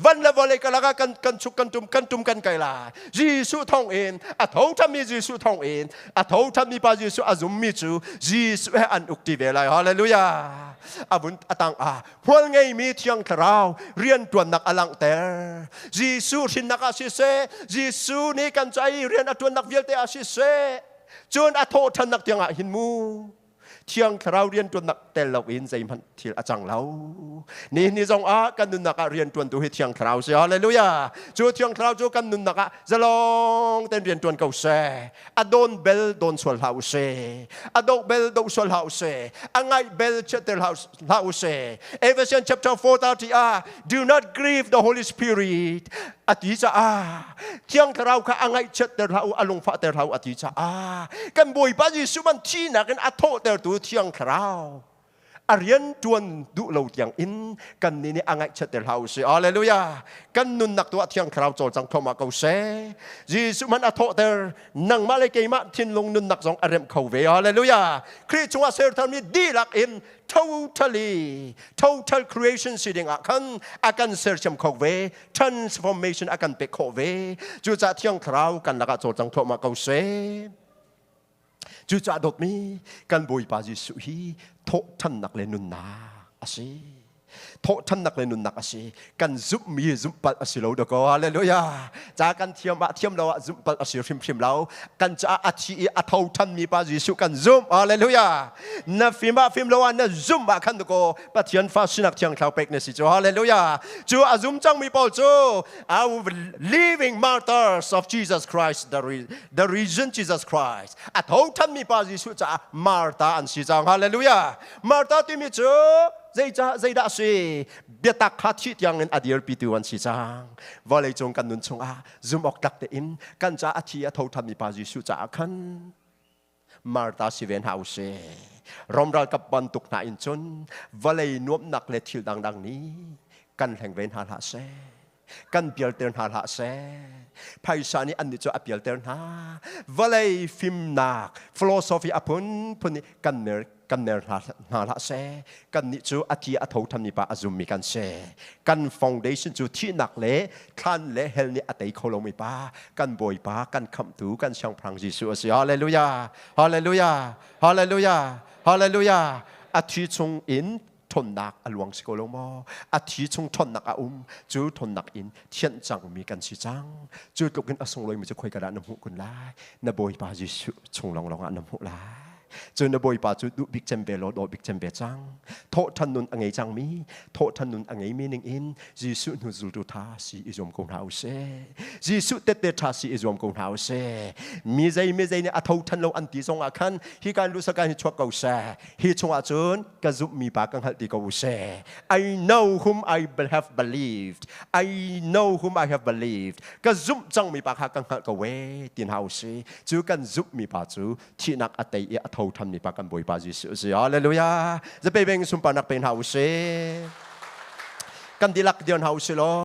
วันละวันเลยกันละกันชุกกันจุ่มกันไกลายิสุทองเอ็นอัฐทำมียิสุทองเอ็นอัฐทำมีปายิสุอาจุมมีจูยิสุให้อันอุกตีเวลัยฮาเลลูยาอาบุญตังพวกไงมีเที่ยงคราวเรียนตัวนักอลังเตอร์ยิสุทินนักอาศิเซยิสุนี่กันใจเรียนตัวนักเวียลเตอาศิเซจนอัฐทันนักเที่ยงหินมูเที่ยงเราเรียนตัวนักแต่เราอินใจมันที่อาจารย์เรานี่จงกันนุนนักเรียนตัวตัวเที่ยงเราเสียฮาเลลูยาจูเที่ยงเราจูกันนุนนักจะลองเต้นเรียนตัวเก่าเสียโดนเบลโดนสวลเฮาเสียโดนเบลโดนสวลเฮาเสียไงเบลเชตเตอร์เฮาเสียEphesians chapter 4:30 Do not grieve the Holy Spirit อธิษฐานเที่ยงเราค่ะไงเชตเตอร์เราอารมณ์ฟ้าเตอร์เราอธิษฐานกันบ่อยปะยิสุมันที่นักกันอัฐเตอร์ตัวเที่ยงคราวอารียนจวนดูเราเที่ยงอินกันนี่อ่างไอเชตเตอร์เฮาส์ฮาเลลูยากันนุนนักตัวเที่ยงคราวโจจังเข้ามาเกาเสยิสุมันอัฐเตอร์นังมาเลยเกยมาทินลงนุนนักสองอารียนเข้าเวฮาเลลูยาคริสต์ชัวเซอร์ทามีดีลักอิน total creation สิ่งอากันเสร์ชมเข้าเว transformation อากันเปกเข้าเวจูจ่าเที่ยงคราวกันนักโจจังเข้ามาเกาเสจูจ่าดดมีกันบุยปาจิสุฮีโททันนักเลนุนนาอาศิโททันนักเลนุนนักอาศิกันซุบมีซุบปัดอาศิเราเด็กก็ฮาเลลูยาจากกันเทียมเราซุบปัดอาศิฟิมเรากันจะอาชีอาโททันมีปาจิสุกันซุบฮาเลลูยาน่ะฟิมเราน่ะซุบมาขันเด็กก็ปัจจัยฟ้าสินักเที่ยงเขาเป็กเนี่ยสิจูฮาเลลูยาจูอาซุมจังมีปอลจู our living martyrs of Jesus Christ the risen Jesus Christ อาโททันมีปาจิสุจะมาร์ตาอันสิจังฮาเลลูยามาร์ตาที่มีจูใจด่าสิเบียตักขัดชิดยังเงินอดีตปีตัววันสิจังว่าเลยจงกันนุนชงซุมออกดักเตอินกันจะอาทิตย์เท่าทำมีปาจิสุจะขันมาร์ตาสิเวนเฮาเซรอมรัลกับบรรทุกนาอินชนว่าเลยนวมนักเลทิลดังนี้กันแห่งเวนฮาลาเซกันเปียลเตอร์ฮาลาเซภายสานี้อันนี้จะเปียลเตอร์ฮาว่าเลยฟิมนักฟิโลโซฟีอพุนนี้กันเนอร์ฮาลาเซกันนี้จูอาทิตย์อัฐทำนิปะอาจุมมีกันเซกันฟาวเดชั่นจูที่นักเล่ท่านเล่เฮลนี่อัตย์โคลมีปะกันบอยปะกันคำตูกันช่างพลังยิสุสิฮาเลลูยาฮาเลลูยาฮาเลลูยาฮาเลลูยาอาทิตย์ทรงอินทนนักอลวงสกลมออาทิตย์ทรงทนนักจูทนนักอินเทียนจังมีกันสิจังจูตกกันอสงเลยมันจะคุยกระดานน้ำหูกุนไล่นบอยปายิสุทรงลองน้ำหูไล่จนนบอยปาจุดบิกเจมเบลโดบิกเจมเบจังโททันนุนอังไงจังมีโททันนุนอังไงมีนิงอินยิสุนุจุลตุทาสีอิจอมกงเฮาเซยิสุเตเตทาสีอิจอมกงเฮาเซมีใจเนี่ยอัฐทันเราอันตีทรงอาคันฮิการรู้สักการฮิชวกเกาเซฮิชงอาจุนกะจุมีปากังหัดตีเกาเซ I know whom I have believed I know whom I have believed กะจุจังมีปากังหัดเกาเวตินเฮาเซจูกันจุมีปาจูที่นักอัตย์อัฐทำนี่ปากันบ่อยปาจิสุสิฮาเลลูยาจะไปเบ่งสุมปานักเป็นเฮาเซกันดีลักเดียนเฮาเซโล